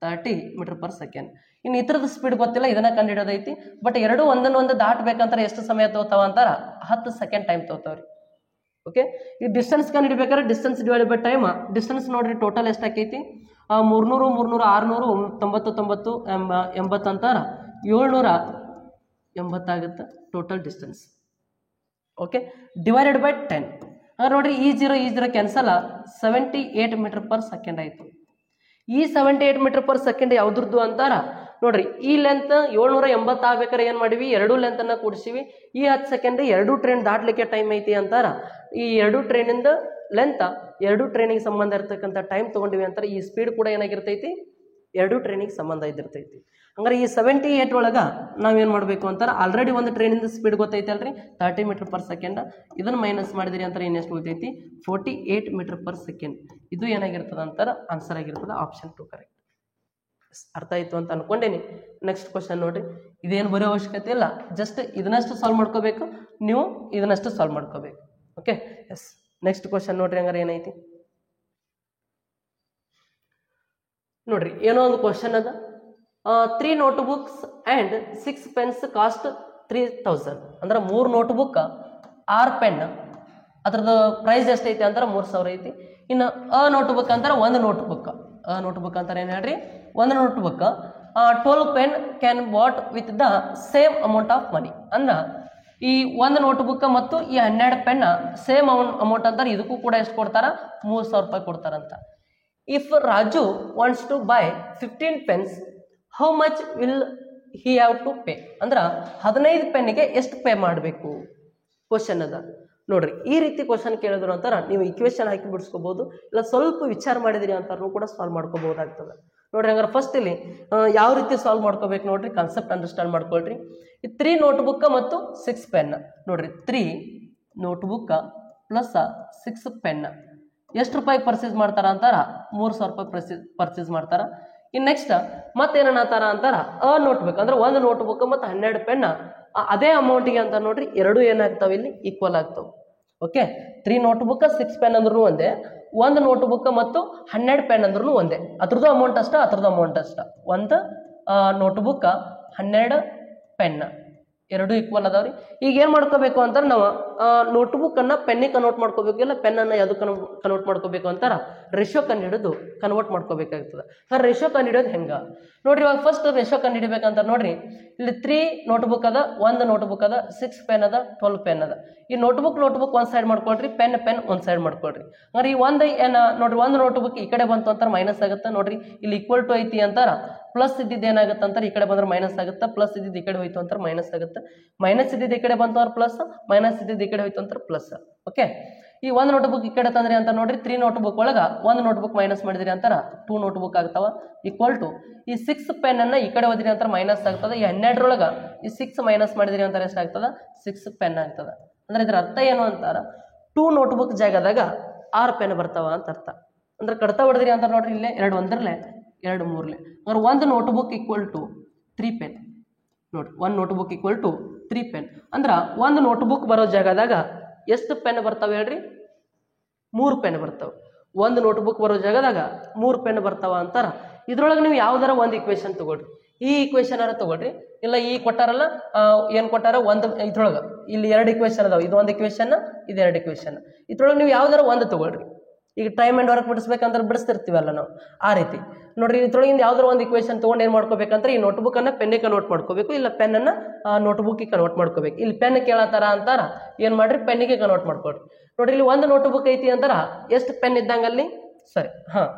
30 ಮೀಟರ್ ಪರ್ ಸೆಕೆಂಡ್. ಇನ್ನು ಈ ಥರದ ಸ್ಪೀಡ್ ಗೊತ್ತಿಲ್ಲ, ಇದನ್ನ ಕಂಡುಹಿಡೋದೈತಿ. ಬಟ್ ಎರಡು ಒಂದನ್ನೊಂದು ದಾಟ್ಬೇಕಂತಾರೆ ಎಷ್ಟು ಸಮಯ ತಗೋತಾವ ಅಂತಾರ? 10 ಸೆಕೆಂಡ್ ಟೈಮ್ ತಗೋತಾವ್ರಿ. ಓಕೆ, ಈ ಡಿಸ್ಟೆನ್ಸ್ ಕಂಡುಹಿಡ್ಬೇಕಾದ್ರೆ distance divide by time. Distance ನೋಡ್ರಿ ಟೋಟಲ್ ಎಷ್ಟಾಕೈತಿ? 300 600 90 80 ಅಂತಾರ 780 ಆಗುತ್ತೆ total distance. Okay, divided by 10. ಹಾಗಾದ್ರೆ ನೋಡ್ರಿ, ಈ 0 ಕ್ಯಾನ್ಸಲ್, 78 ಮೀಟರ್ ಪರ್ ಸೆಕೆಂಡ್ ಆಯಿತು. ಈ 78 ಮೀಟರ್ ಪರ್ ಸೆಕೆಂಡ್ ಯಾವ್ದ್ರದ್ದು ಅಂತಾರ? ನೋಡ್ರಿ, ಈ ಲೆಂತ್ 780 ಆಗ್ಬೇಕಾರೆ ಏನು ಮಾಡಿವಿ? ಎರಡು ಲೆಂತನ್ನು ಕೂಡಿಸಿವಿ. ಈ 10 ಸೆಕೆಂಡ್ ಎರಡು ಟ್ರೈನ್ ದಾಟ್ಲಿಕ್ಕೆ ಟೈಮ್ ಐತಿ ಅಂತಾರ. ಈ ಎರಡು ಟ್ರೈನಿಂದ ಲೆಂತ್ ಎರಡು ಟ್ರೈನಿಗೆ ಸಂಬಂಧ ಇರ್ತಕ್ಕಂಥ ಟೈಮ್ ತೊಗೊಂಡಿವಿ ಅಂತಾರೆ. ಈ ಸ್ಪೀಡ್ ಕೂಡ ಏನಾಗಿರ್ತೈತಿ? ಎರಡು ಟ್ರೈನಿಗೆ ಸಂಬಂಧ ಇದ್ದಿರ್ತೈತಿ. ಹಂಗಾರೆ ಈ 78 ಒಳಗೆ ನಾವೇನು ಮಾಡಬೇಕು ಅಂತಾರೆ? ಆಲ್ರೆಡಿ ಒಂದು ಟ್ರೈನಿಂದ ಸ್ಪೀಡ್ ಗೊತ್ತೈತಿ ಅಲ್ರಿ, 30 ಮೀಟರ್ ಪರ್ ಸೆಕೆಂಡ್. ಇದನ್ನು ಮೈನಸ್ ಮಾಡಿದ್ರಿ ಅಂತಾರೆ ಇನ್ನೆಷ್ಟು ಉಳಿತೈತಿ? 48 ಮೀಟರ್ ಪರ್ ಸೆಕೆಂಡ್. ಇದು ಏನಾಗಿರ್ತದೆ ಅಂತಾರೆ? ಆನ್ಸರ್ ಆಗಿರ್ತದೆ ಆಪ್ಷನ್ 2 ಕರೆಕ್ಟ್. ಅರ್ಥ ಆಯಿತು ಅಂತ ಅನ್ಕೊಂಡೇನಿ. ನೆಕ್ಸ್ಟ್ ಕ್ವಶನ್ ನೋಡ್ರಿ, ಇದೇನು ಬರೋ ಅವಶ್ಯಕತೆ ಇಲ್ಲ, ಜಸ್ಟ್ ಇದನ್ನಷ್ಟು ಸಾಲ್ವ್ ಮಾಡ್ಕೋಬೇಕು, ನೀವು ಇದನ್ನಷ್ಟು ಸಾಲ್ವ್ ಮಾಡ್ಕೋಬೇಕು. Okay, yes. ನೆಕ್ಸ್ಟ್ ಕ್ವಶನ್ ನೋಡ್ರಿ, ಹಂಗಾರೆ ಏನೈತಿ ನೋಡ್ರಿ. ಏನೋ ಒಂದು ಕ್ವಶನ್ ಅದ. 3 ನೋಟ್ಬುಕ್ಸ್ ಆ್ಯಂಡ್ 6 ಪೆನ್ಸ್ ಕಾಸ್ಟ್ 3000. ಅಂದ್ರೆ 3 ನೋಟ್ಬುಕ್ 6 ಪೆನ್, ಅದ್ರದ್ದು ಪ್ರೈಸ್ ಎಷ್ಟೈತಿ ಅಂದ್ರೆ 3000 ಐತಿ. ಇನ್ನು ನೋಟ್ಬುಕ್ ಅಂತಾರೆ ಒಂದು ನೋಟ್ಬುಕ್ ಅಂತಾರೆ ಏನು ಹೇಳ್ರಿ? ಒಂದು notebook 12 pen can bought with the same amount of money. ಅಂದ್ರೆ ಈ ಒಂದು ನೋಟ್ಬುಕ್ ಮತ್ತು ಈ 12 ಪೆನ್ ಸೇಮ್ ಅಮೌಂಟ್ ಅಂತಾರೆ. ಇದಕ್ಕೂ ಕೂಡ ಎಷ್ಟು ಕೊಡ್ತಾರ? 3000 ರೂಪಾಯಿ ಕೊಡ್ತಾರಂತ. If Raju wants to buy 15 pens, how much will he have to pay. ಅಂದ್ರೆ 15 ಪೆನ್ನಿಗೆ ಎಷ್ಟು ಪೇ ಮಾಡಬೇಕು ಕ್ವಶನ್ ಅದ. ನೋಡ್ರಿ, ಈ ರೀತಿ ಕ್ವಶನ್ ಕೇಳಿದ್ರು ಅಂತಾರ ನೀವು ಇಕ್ವೇಶನ್ ಹಾಕಿ ಬಿಡಿಸ್ಕೋಬಹುದು, ಇಲ್ಲ ಸ್ವಲ್ಪ ವಿಚಾರ ಮಾಡಿದಿರಿ ಅಂತಾರು ಕೂಡ ಸಾಲ್ವ್ ಮಾಡ್ಕೋಬಹುದಾಗ್ತದೆ. ನೋಡ್ರಿ, ಹಂಗಾರೆ ಫಸ್ಟ್ ಇಲ್ಲಿ ಯಾವ ರೀತಿ ಸಾಲ್ವ್ ಮಾಡ್ಕೋಬೇಕು ನೋಡ್ರಿ, ಕಾನ್ಸೆಪ್ಟ್ ಅಂಡರ್ಸ್ಟ್ಯಾಂಡ್ ಮಾಡ್ಕೊಳ್ರಿ. ಈ 3 ನೋಟ್ಬುಕ್ ಮತ್ತು 6 ಪೆನ್ ನೋಡ್ರಿ, 3 ನೋಟ್ಬುಕ್ ಪ್ಲಸ್ 6 ಪೆನ್ ಎಷ್ಟು ರೂಪಾಯಿ ಪರ್ಚೇಸ್ ಮಾಡ್ತಾರ ಅಂತಾರ? 3000 ರೂಪಾಯಿ ಪರ್ಚೇಸ್ ಮಾಡ್ತಾರ. ಇನ್ನು ನೆಕ್ಸ್ಟ್ ಮತ್ತೇನಂತಾರ ಅಂತಾರ? ನೋಟ್ಬುಕ್ ಅಂದ್ರೆ ಒಂದು ನೋಟ್ಬುಕ್ ಮತ್ತು 12 ಪೆನ್ ಅದೇ ಅಮೌಂಟಿಗೆ ಅಂತ ನೋಡ್ರಿ, ಎರಡು ಏನಾಗ್ತಾವೆ? ಇಲ್ಲಿ ಈಕ್ವಲ್ ಆಗ್ತಾವೆ. ಓಕೆ, 3 ನೋಟ್ಬುಕ್ 6 ಪೆನ್ ಅಂದ್ರೂ ಒಂದೇ, ಒಂದು ನೋಟ್ಬುಕ್ ಮತ್ತು 12 ಪೆನ್ ಅಂದ್ರೂ ಒಂದೇ. ಅದ್ರದ್ದು ಅಮೌಂಟ್ ಅಷ್ಟ, ಒಂದು ನೋಟ್ಬುಕ್ 12 ಪೆನ್ ಎರಡು ಈಕ್ವಲ್ ಅದಾವ್ರಿ. ಈಗ ಏನು ಮಾಡ್ಕೋಬೇಕು ಅಂತಾರೆ? ನಾವು ನೋಟ್ಬುಕ್ಕನ್ನು ಪೆನ್ನಿಗೆ ಕನ್ವರ್ಟ್ ಮಾಡ್ಕೋಬೇಕು, ಇಲ್ಲ ಪೆನ್ನನ್ನು ಯಾವುದಕ್ಕೆ ಕನ್ವರ್ಟ್ ಮಾಡ್ಕೋಬೇಕು ಅಂತಾರ? ರೇಷೋ ಕಂಡುಹಿಡಿದು ಕನ್ವರ್ಟ್ ಮಾಡ್ಕೋಬೇಕಾಗ್ತದೆ. ಸರ್, ರೇಷೋ ಕಂಡುಹಿಡಿಯೋದು ಹೆಂಗೆ ನೋಡ್ರಿ. ಇವಾಗ ಫಸ್ಟ್ ರೇಷೋ ಕಂಡುಹಿಡಿಬೇಕಂತ ನೋಡ್ರಿ, ಇಲ್ಲಿ 3 ನೋಟ್ಬುಕ್ ಅದ, ಒಂದು ನೋಟ್ಬುಕ್ ಅದ, 6 ಪೆನ್ ಅದ, 12 ಪೆನ್ ಅದ. ಈ ನೋಟ್ಬುಕ್ ಒಂದು ಸೈಡ್ ಮಾಡ್ಕೊಳ್ರಿ, ಪೆನ್ ಒಂದು ಸೈಡ್ ಮಾಡ್ಕೊಳ್ರಿ. ಅಂದ್ರೆ ಈ ಒಂದು ನೋಡ್ರಿ, ಒಂದು ನೋಟ್ಬುಕ್ ಈ ಕಡೆ ಬಂತು ಅಂತಾರೆ ಮೈನಸ್ ಆಗುತ್ತೆ ನೋಡ್ರಿ, ಇಲ್ಲಿ ಈಕ್ವಲ್ ಟು ಐತಿ ಅಂತಾರ. ಪ್ಲಸ್ ಇದ್ದಿದ್ದು ಏನಾಗುತ್ತೆ ಅಂತಾರೆ ಈ ಕಡೆ ಬಂದ್ರೆ ಮೈನಸ್ ಆಗುತ್ತೆ, ಪ್ಲಸ್ ಇದ್ದಿದ್ದು ಈ ಕಡೆ ಹೋಯ್ತು ಅಂತಾರೆ ಮೈನಸ್ ಆಗುತ್ತೆ, ಮೈನಸ್ ಇದ್ದಿದ್ದು ಈ ಕಡೆ ಬಂತು ಅಂದ್ರೆ ಪ್ಲಸ್, ಮೈನಸ್ ಇದ್ದಿದ್ದು ಈ ಕಡೆ ಹೋಯ್ತು ಅಂತಾರೆ ಪ್ಲಸ್. ಓಕೆ, ಈ ಒಂದು ನೋಟ್ಬುಕ್ ಈ ಕಡೆ ತಂದ್ರಿ ಅಂತ ನೋಡ್ರಿ 3 ನೋಟ್ಬುಕ್ ಒಳಗೆ ಒಂದು ನೋಟ್ಬುಕ್ ಮೈನಸ್ ಮಾಡಿದ್ರಿ ಅಂತಾರ 2 ನೋಟ್ಬುಕ್ ಆಗ್ತಾವ. ಈಕ್ವಲ್ ಟು ಈ 6 ಪೆನ್ ಅನ್ನ ಈ ಕಡೆ ಹೋದ್ರಿ ಅಂತಾರೆ ಮೈನಸ್ ಆಗ್ತದೆ, ಈ 12ರೊಳಗೆ ಈ 6 ಮೈನಸ್ ಮಾಡಿದ್ರಿ ಅಂತಾರೆ ಎಷ್ಟಾಗ್ತದ 6 ಪೆನ್ ಆಗ್ತದ. ಅಂದ್ರೆ ಇದ್ರ ಅರ್ಥ ಏನು ಅಂತಾರ 2 ನೋಟ್ಬುಕ್ ಜಾಗದಾಗ 6 ಪೆನ್ ಬರ್ತಾವ ಅಂತ ಅರ್ಥ. ಅಂದ್ರೆ ಕಡ್ತಾ ಹೊಡೆದ್ರಿ ಅಂತ ನೋಡ್ರಿ ಇಲ್ಲೇ 2 ಒಂದರ್ಲೆ 2 ಮೂರ್ಲೆ, ಅಂದ್ರೆ ಒಂದು ನೋಟ್ಬುಕ್ ಈಕ್ವಲ್ ಟು 3 ಪೆನ್ ನೋಡ್ರಿ, ಒಂದು ನೋಟ್ಬುಕ್ ಈಕ್ವಲ್ ಟು 3 ಪೆನ್. ಅಂದ್ರೆ ಒಂದು ನೋಟ್ಬುಕ್ ಬರೋ ಜಾಗದಾಗ ಎಷ್ಟು ಪೆನ್ ಬರ್ತಾವೆ ಹೇಳ್ರಿ? 3 ಪೆನ್ ಬರ್ತಾವೆ. ಒಂದು ನೋಟ್ಬುಕ್ ಬರೋ ಜಾಗದಾಗ 3 ಪೆನ್ ಬರ್ತಾವ ಅಂತಾರ. ಇದ್ರೊಳಗೆ ನೀವು ಯಾವ್ದಾರ ಒಂದು ಇಕ್ವೇಶನ್ ತಗೊಳ್ರಿ, ಈ ಇಕ್ವೇಶನ್ ಅರ ತಗೊಳ್ರಿ, ಇಲ್ಲ ಈ ಕೊಟ್ಟಾರಲ್ಲ ಏನು ಕೊಟ್ಟಾರ ಒಂದು ಇದ್ರೊಳಗೆ ಇಲ್ಲಿ 2 ಇಕ್ವೇಶನ್ ಅದಾವ, ಇದು ಒಂದು ಇಕ್ವೇಶನ್ ಇದು 2 ಇಕ್ವೇಶನ್, ಇದ್ರೊಳಗೆ ನೀವು ಯಾವ್ದಾರ ಒಂದು ತಗೊಳ್ರಿ. ಈಗ ಟೈಮ್ ಆ್ಯಂಡ್ ವರ್ಕ್ ಬಿಡಿಸ್ಬೇಕಂದ್ರೆ ಬಿಡಿಸ್ತಿರ್ತೀವಲ್ಲ ನಾವು ಆ ರೀತಿ ನೋಡ್ರಿ, ಇದ್ರೊಳಗಿಂದ ಯಾವ್ದಾರ ಒಂದು ಇಕ್ವೇಶನ್ ತೊಗೊಂಡು ಏನು ಮಾಡ್ಕೋಬೇಕಂದ್ರೆ ಈ ನೋಟ್ಬುಕ್ಕನ್ನು ಪೆನ್ನಿಗೆ ಕನ್ವರ್ಟ್ ಮಾಡ್ಕೋಬೇಕು, ಇಲ್ಲ ಪೆನ್ನನ್ನು ನೋಟ್ಬುಕ್ಕಿಗೆ ಕನ್ವರ್ಟ್ ಮಾಡ್ಕೋಬೇಕು. ಇಲ್ಲಿ ಪೆನ್ ಕೇಳತ್ತಾರ ಅಂತಾರ ಏನು ಮಾಡ್ರಿ ಪೆನ್ನಿಗೆ ಕನ್ವರ್ಟ್ ಮಾಡ್ಕೊಡ್ರಿ. ನೋಡ್ರಿ ಇಲ್ಲಿ ಒಂದು ನೋಟ್ಬುಕ್ ಐತಿ ಅಂತಾರ ಎಷ್ಟು ಪೆನ್ ಇದ್ದಂಗೆ ಅಲ್ಲಿ ಸರಿ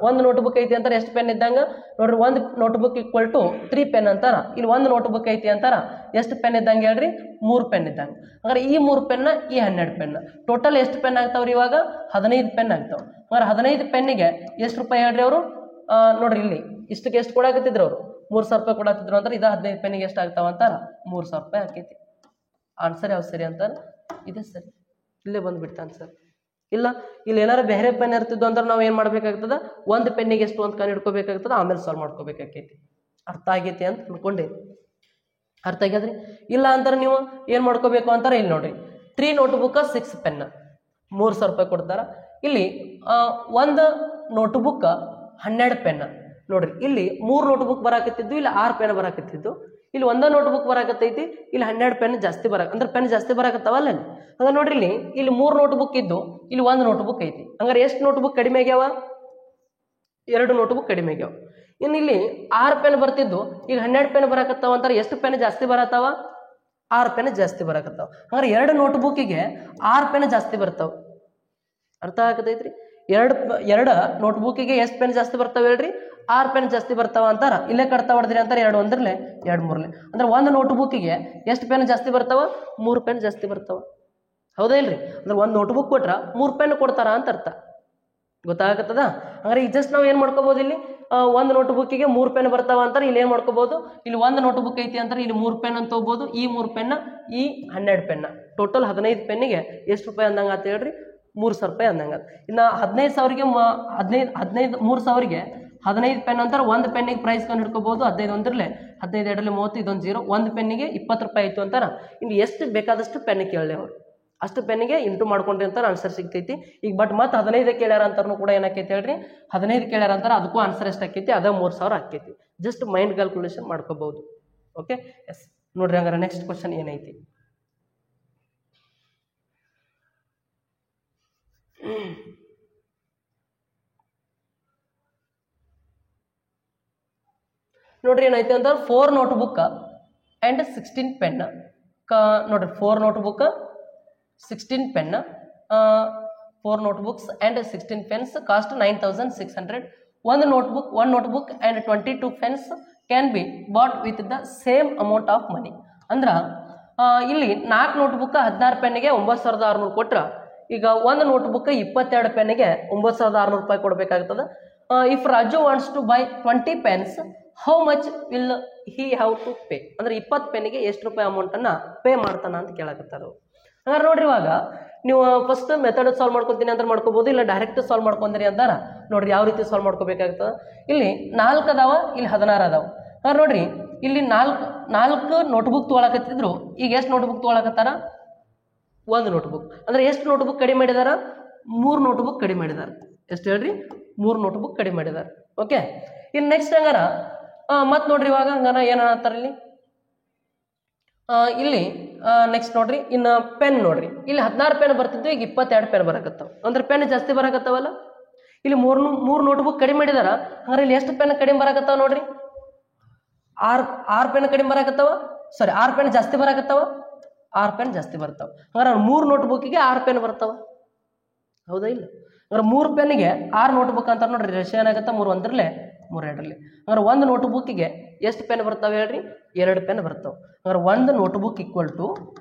ಒಂದು ನೋಟ್ಬುಕ್ ಐತಿ ಅಂತಾರೆ ಎಷ್ಟು ಪೆನ್ ಇದ್ದಂಗ ನೋಡ್ರಿ, ಒಂದು ನೋಟ್ಬುಕ್ ಈಕ್ವಲ್ ಟು 3 ಪೆನ್ ಅಂತಾರ. ಇಲ್ಲಿ ಒಂದು ನೋಟ್ಬುಕ್ ಐತಿ ಅಂತಾರ ಎಷ್ಟು ಪೆನ್ ಇದ್ದಂಗೆ ಹೇಳ್ರಿ? 3 ಪೆನ್ ಇದ್ದಂಗೆ. ಹಾಗಾದ್ರೆ ಈ 3 ಪೆನ್ನ ಈ 12 ಪೆನ್ ಟೋಟಲ್ ಎಷ್ಟು ಪೆನ್ ಆಗ್ತಾವ್ರಿ? ಇವಾಗ 15 ಪೆನ್ ಆಗ್ತಾವ. ಹಾಗಾದ್ರೆ 15 ಪೆನ್ನಿಗೆ ಎಷ್ಟು ರೂಪಾಯಿ ಹೇಳ್ರಿ ಅವರು? ನೋಡ್ರಿ ಇಲ್ಲಿ ಇಷ್ಟಕ್ಕೆ ಎಷ್ಟು ಕೊಡಾಕತ್ತಿದ್ರು ಅವರು? 3,000 ರೂಪಾಯಿ ಕೊಡಾಕತ್ತಿದ್ರು ಅಂತಾರೆ. ಇದು 15 ಪೆನ್ನಿಗೆ ಎಷ್ಟು ಆಗ್ತಾವ ಅಂತಾರ? 3,000 ರೂಪಾಯಿ ಆಕೈತಿ. ಆನ್ಸರ್ ಯಾವ ಸರಿ ಅಂತಾರ? ಇದೆ ಸರಿ, ಇಲ್ಲೇ ಬಂದ್ಬಿಡ್ತಾನೆ ಸರ್. ಇಲ್ಲ ಇಲ್ಲಿ ಏನಾರ ಬೇರೆ ಪೆನ್ ಇರ್ತಿದ್ದು ಅಂದ್ರೆ ನಾವು ಏನು ಮಾಡ್ಬೇಕಾಗ್ತದ? ಒಂದು ಪೆನ್ನಿಗೆ ಎಷ್ಟು ಅಂತ ಕಂಡು ಹಿಡ್ಕೋಬೇಕಾಗ್ತದ, ಆಮೇಲೆ ಸಾಲ್ವ್ ಮಾಡ್ಕೋಬೇಕಾಕೈತಿ. ಅರ್ಥ ಆಗೈತಿ ಅಂತ ಅನ್ಕೊಂಡೆ. ಅರ್ಥ ಆಗ್ಯದ್ರಿ? ಇಲ್ಲ ಅಂತಾರೆ ನೀವು ಏನು ಮಾಡ್ಕೋಬೇಕು ಅಂತಾರೆ ಇಲ್ಲಿ ನೋಡ್ರಿ 3 ನೋಟ್ಬುಕ್ 6 ಪೆನ್ 3,000 ರೂಪಾಯಿ ಕೊಡ್ತಾರ. ಇಲ್ಲಿ ಒಂದು ನೋಟ್ಬುಕ್ 12 ಪೆನ್ ನೋಡ್ರಿ, ಇಲ್ಲಿ 3 ನೋಟ್ಬುಕ್ ಬರಾಕತ್ತಿದ್ದು, ಇಲ್ಲಿ 6 ಪೆನ್ ಬರಾಕತ್ತಿದ್ದು, ಇಲ್ಲಿ ಒಂದೇ ನೋಟ್ಬುಕ್ ಬರಾಕತ್ತೈತಿ, ಇಲ್ಲಿ 12 ಪೆನ್ ಜಾಸ್ತಿ ಅಂದ್ರೆ ಪೆನ್ ಜಾಸ್ತಿ ಬರಾಕತ್ತಾವಲ್ಲ. ಹಂಗ ನೋಡ್ರಿ ಇಲ್ಲಿ 3 ನೋಟ್ಬುಕ್ ಇದ್ದು ಇಲ್ಲಿ 1 ನೋಟ್ಬುಕ್ ಐತಿ. ಹಂಗಾರೆ ಎಷ್ಟು ನೋಟ್ಬುಕ್ ಕಡಿಮೆ ಆಗ್ಯಾವ? 2 ನೋಟ್ಬುಕ್ ಕಡಿಮೆ ಆಗ್ಯಾವ. ಇನ್ನು ಇಲ್ಲಿ 6 ಪೆನ್ ಬರ್ತಿದ್ದು ಈಗ 12 ಪೆನ್ ಬರಾಕತ್ತಾವ ಅಂತಾರೆ. ಎಷ್ಟು ಪೆನ್ ಜಾಸ್ತಿ ಬರತ್ತಾವ? 6 ಪೆನ್ ಜಾಸ್ತಿ ಬರಾಕತ್ತಾವ. ಹಂಗಾರೆ 2 ನೋಟ್ಬುಕ್ಕಿಗೆ 6 ಪೆನ್ ಜಾಸ್ತಿ ಬರ್ತಾವ. ಅರ್ಥ ಆಗತೈತ್ರಿ? 2 ನೋಟ್ಬುಕ್ಕಿಗೆ ಎಷ್ಟು ಪೆನ್ ಜಾಸ್ತಿ ಬರ್ತಾವ ಹೇಳ್ರಿ? 6 ಪೆನ್ ಜಾಸ್ತಿ ಬರ್ತಾವ ಅಂತಾರ. ಇಲ್ಲೇ ಕಡ್ತಾ ಹೊಡೆದ್ರಿ ಅಂತಾರೆ 2 ಒಂದರ್ಲೆ 2 ಮೂರ್ಲೆ, ಅಂದ್ರೆ ಒಂದು ನೋಟ್ಬುಕ್ಕಿಗೆ ಎಷ್ಟು ಪೆನ್ ಜಾಸ್ತಿ ಬರ್ತಾವ? 3 ಪೆನ್ ಜಾಸ್ತಿ ಬರ್ತಾವ. ಹೌದಾ ಇಲ್ರಿ? ಅಂದ್ರೆ ಒಂದು ನೋಟ್ಬುಕ್ ಕೊಟ್ರ 3 ಪೆನ್ ಕೊಡ್ತಾರ ಅಂತ ಅರ್ಥ. ಗೊತ್ತಾಗತ್ತದ? ಅಂದ್ರೆ ಈಗ ಜಸ್ಟ್ ನಾವು ಏನು ಮಾಡ್ಕೋಬಹುದು, ಇಲ್ಲಿ ಒಂದು ನೋಟ್ಬುಕ್ಕಿಗೆ 3 ಪೆನ್ ಬರ್ತಾವ ಅಂತಾರೆ. ಇಲ್ಲಿ ಏನು ಮಾಡ್ಕೋಬಹುದು, ಇಲ್ಲಿ ಒಂದು ನೋಟ್ಬುಕ್ ಐತಿ ಅಂತಾರೆ, ಇಲ್ಲಿ 3 ಪೆನ್ ಅಂತ ಹೋಗ್ಬೋದು. ಈ 3 ಪೆನ್ನ ಈ 12 ಪೆನ್ನ ಟೋಟಲ್ 15 ಪೆನ್ನಿಗೆ ಎಷ್ಟು ರೂಪಾಯಿ ಅಂದಂಗ ಅಂತ ಹೇಳ್ರಿ? 3,000 ರೂಪಾಯಿ ಅಂದಂಗ. ಇನ್ನು 15,000ಗೆ 3,000ಗೆ 15 ಪೆನ್ ಅಂತಾರೆ. ಒಂದು ಪೆನ್ನಿಗೆ ಪ್ರೈಸ್ ಕಂಡು ಹಿಡ್ಕೋಬಹುದು. 15 ಒಂದರಲ್ಲೇ 15 ಎರಡರಲ್ಲಿ 30, ಇದೊಂದು 0. ಒಂದು ಪೆನ್ನಿಗೆ 20 ರೂಪಾಯಿ ಆಯ್ತು ಅಂತಾರ. ಇನ್ನು ಎಷ್ಟು ಬೇಕಾದಷ್ಟು ಪೆನ್ ಕೇಳಿ ಅವರು ಅಷ್ಟು ಪೆನ್ನಿಗೆ ಇಂಟು ಮಾಡ್ಕೊಂಡ್ರಿ ಅಂತಾರೆ ಆನ್ಸರ್ ಸಿಗ್ತೈತಿ. ಈಗ ಬಟ್ ಮತ್ತೆ 15 ಕೇಳ್ಯಾರ ಅಂತಾರು ಕೂಡ ಏನಾಕೈತಿ ಹೇಳ್ರಿ? 15 ಕೇಳ್ಯಾರ ಅಂತಾರೆ, ಅದಕ್ಕೂ ಆನ್ಸರ್ ಎಷ್ಟು ಆಕೈತಿ? ಅದ 3,000 ಆಕೈತಿ. ಜಸ್ಟ್ ಮೈಂಡ್ ಕ್ಯಾಲ್ಕುಲೇಷನ್ ಮಾಡ್ಕೋಬಹುದು. ಓಕೆ ಎಸ್ ನೋಡ್ರಿ. ಹಂಗಾರೆ ನೆಕ್ಸ್ಟ್ ಕ್ವಶನ್ ಏನೈತಿ? ನೋಡ್ರಿ ಏನೈತಿ ಅಂತ 4 ನೋಟ್ಬುಕ್ ಆ್ಯಂಡ್ 16 ಪೆನ್ ನೋಡ್ರಿ 4 notebook 16 pen 4 notebooks and 16 pens cost 9,600. one notebook and 22 pens can be bought with the same amount of money. ಅಂದ್ರೆ ಇಲ್ಲಿ 4 ನೋಟ್ಬುಕ್ 16 ಪೆನ್ನಿಗೆ 9,600 ಕೊಟ್ರ, ಈಗ ಒಂದು ನೋಟ್ಬುಕ್ 22 ಪೆನ್ನಿಗೆ 9,600 ರೂಪಾಯಿ ಕೊಡಬೇಕಾಗ್ತದೆ. If Raju wants to buy 20 pens how much will he have to pay? ಅಂದ್ರೆ 20 ಪೆನ್ನಿಗೆ ಎಷ್ಟು ರೂಪಾಯಿ ಅಮೌಂಟನ್ನು ಪೇ ಮಾಡ್ತಾನ ಅಂತ ಕೇಳಕತ್ತಾರ. ಹಂಗಾರೆ ನೋಡ್ರಿ, ಇವಾಗ ನೀವು ಫಸ್ಟ್ ಮೆಥಡ್ ಸಾಲ್ವ್ ಮಾಡ್ಕೊತೀನಿ ಅಂತ ಮಾಡ್ಕೋಬಹುದು, ಇಲ್ಲ ಡೈರೆಕ್ಟ್ ಸಾಲ್ವ್ ಮಾಡ್ಕೊಂಡ್ರಿ ಅಂತಾರ. ನೋಡ್ರಿ ಯಾವ ರೀತಿ ಸಾಲ್ವ್ ಮಾಡ್ಕೋಬೇಕಾಗ್ತದೆ. ಇಲ್ಲಿ 4 ಅದಾವ, ಇಲ್ಲಿ 16 ಅದಾವ. ಹಾಗಾದ್ರೆ ನೋಡ್ರಿ ಇಲ್ಲಿ 4 ನೋಟ್ಬುಕ್ ತೊಗೊಳಕತ್ತಿದ್ರು, ಈಗ ಎಷ್ಟು ನೋಟ್ಬುಕ್ ತೊಗೊಳಕತ್ತಾರ? 1 ನೋಟ್ಬುಕ್. ಅಂದ್ರೆ ಎಷ್ಟು ನೋಟ್ಬುಕ್ ಕಡಿಮೆ ಮಾಡಿದಾರ? 3 ನೋಟ್ಬುಕ್ ಕಡಿಮೆ ಮಾಡಿದಾರ. ಎಷ್ಟು ಹೇಳ್ರಿ? 3 ನೋಟ್ಬುಕ್ ಕಡಿಮೆ ಮಾಡಿದಾರ. ಓಕೆ, ಇನ್ನು ನೆಕ್ಸ್ಟ್ ಹಂಗಾರ ಮತ್ತೆ ನೋಡ್ರಿ, ಇವಾಗ ಹಂಗಾರ ಏನಂತಾರ ಇಲ್ಲಿ ನೆಕ್ಸ್ಟ್ ನೋಡ್ರಿ, ಇನ್ನು ಪೆನ್ ನೋಡ್ರಿ, ಇಲ್ಲಿ 16 ಪೆನ್ ಬರ್ತಿದ್ವು, ಈಗ 22 ಪೆನ್ ಬರಕತ್ತಾವ. ಅಂದ್ರೆ ಪೆನ್ ಜಾಸ್ತಿ ಬರಕತ್ತಾವಲ್ಲ. ಇಲ್ಲಿ 3 ನೋಟ್ಬುಕ್ ಕಡಿಮೆ ಮಾಡಿದಾರ. ಹಂಗಾರೆ ಇಲ್ಲಿ ಎಷ್ಟು ಪೆನ್ ಕಡಿಮೆ ಬರಕತ್ತಾವ ನೋಡ್ರಿ? 6 ಪೆನ್ ಕಡಿಮೆ ಬರಕತ್ತಾವ. ಸಾರಿ, 6 ಪೆನ್ ಜಾಸ್ತಿ ಬರಕತ್ತಾವ. 6 ಪೆನ್ ಜಾಸ್ತಿ ಬರ್ತಾವ. ಹಂಗಾರೆ 3 ನೋಟ್ಬುಕ್ಕಿಗೆ 6 ಪೆನ್ ಬರ್ತಾವ. ಹೌದಾ ಇಲ್ಲ? ಅಂದ್ರೆ 3 ಪೆನ್ನಿಗೆ 6 ನೋಟ್ಬುಕ್ ಅಂತ ನೋಡ್ರಿ, ರೇಷಿಯೋ ಏನಾಗತ್ತ? 3 ಒಂದರಲ್ಲೇ 3 ಎರಡರಲ್ಲಿ. ಹಂಗಾರೆ 1 ನೋಟ್ಬುಕ್ಕಿಗೆ ಎಷ್ಟು ಪೆನ್ ಬರ್ತಾವೆ ಹೇಳ್ರಿ? 2 ಪೆನ್ ಬರ್ತಾವೆ. ಹಂಗಾರೆ ಒಂದು ನೋಟ್ಬುಕ್ ಈಕ್ವಲ್ ಟು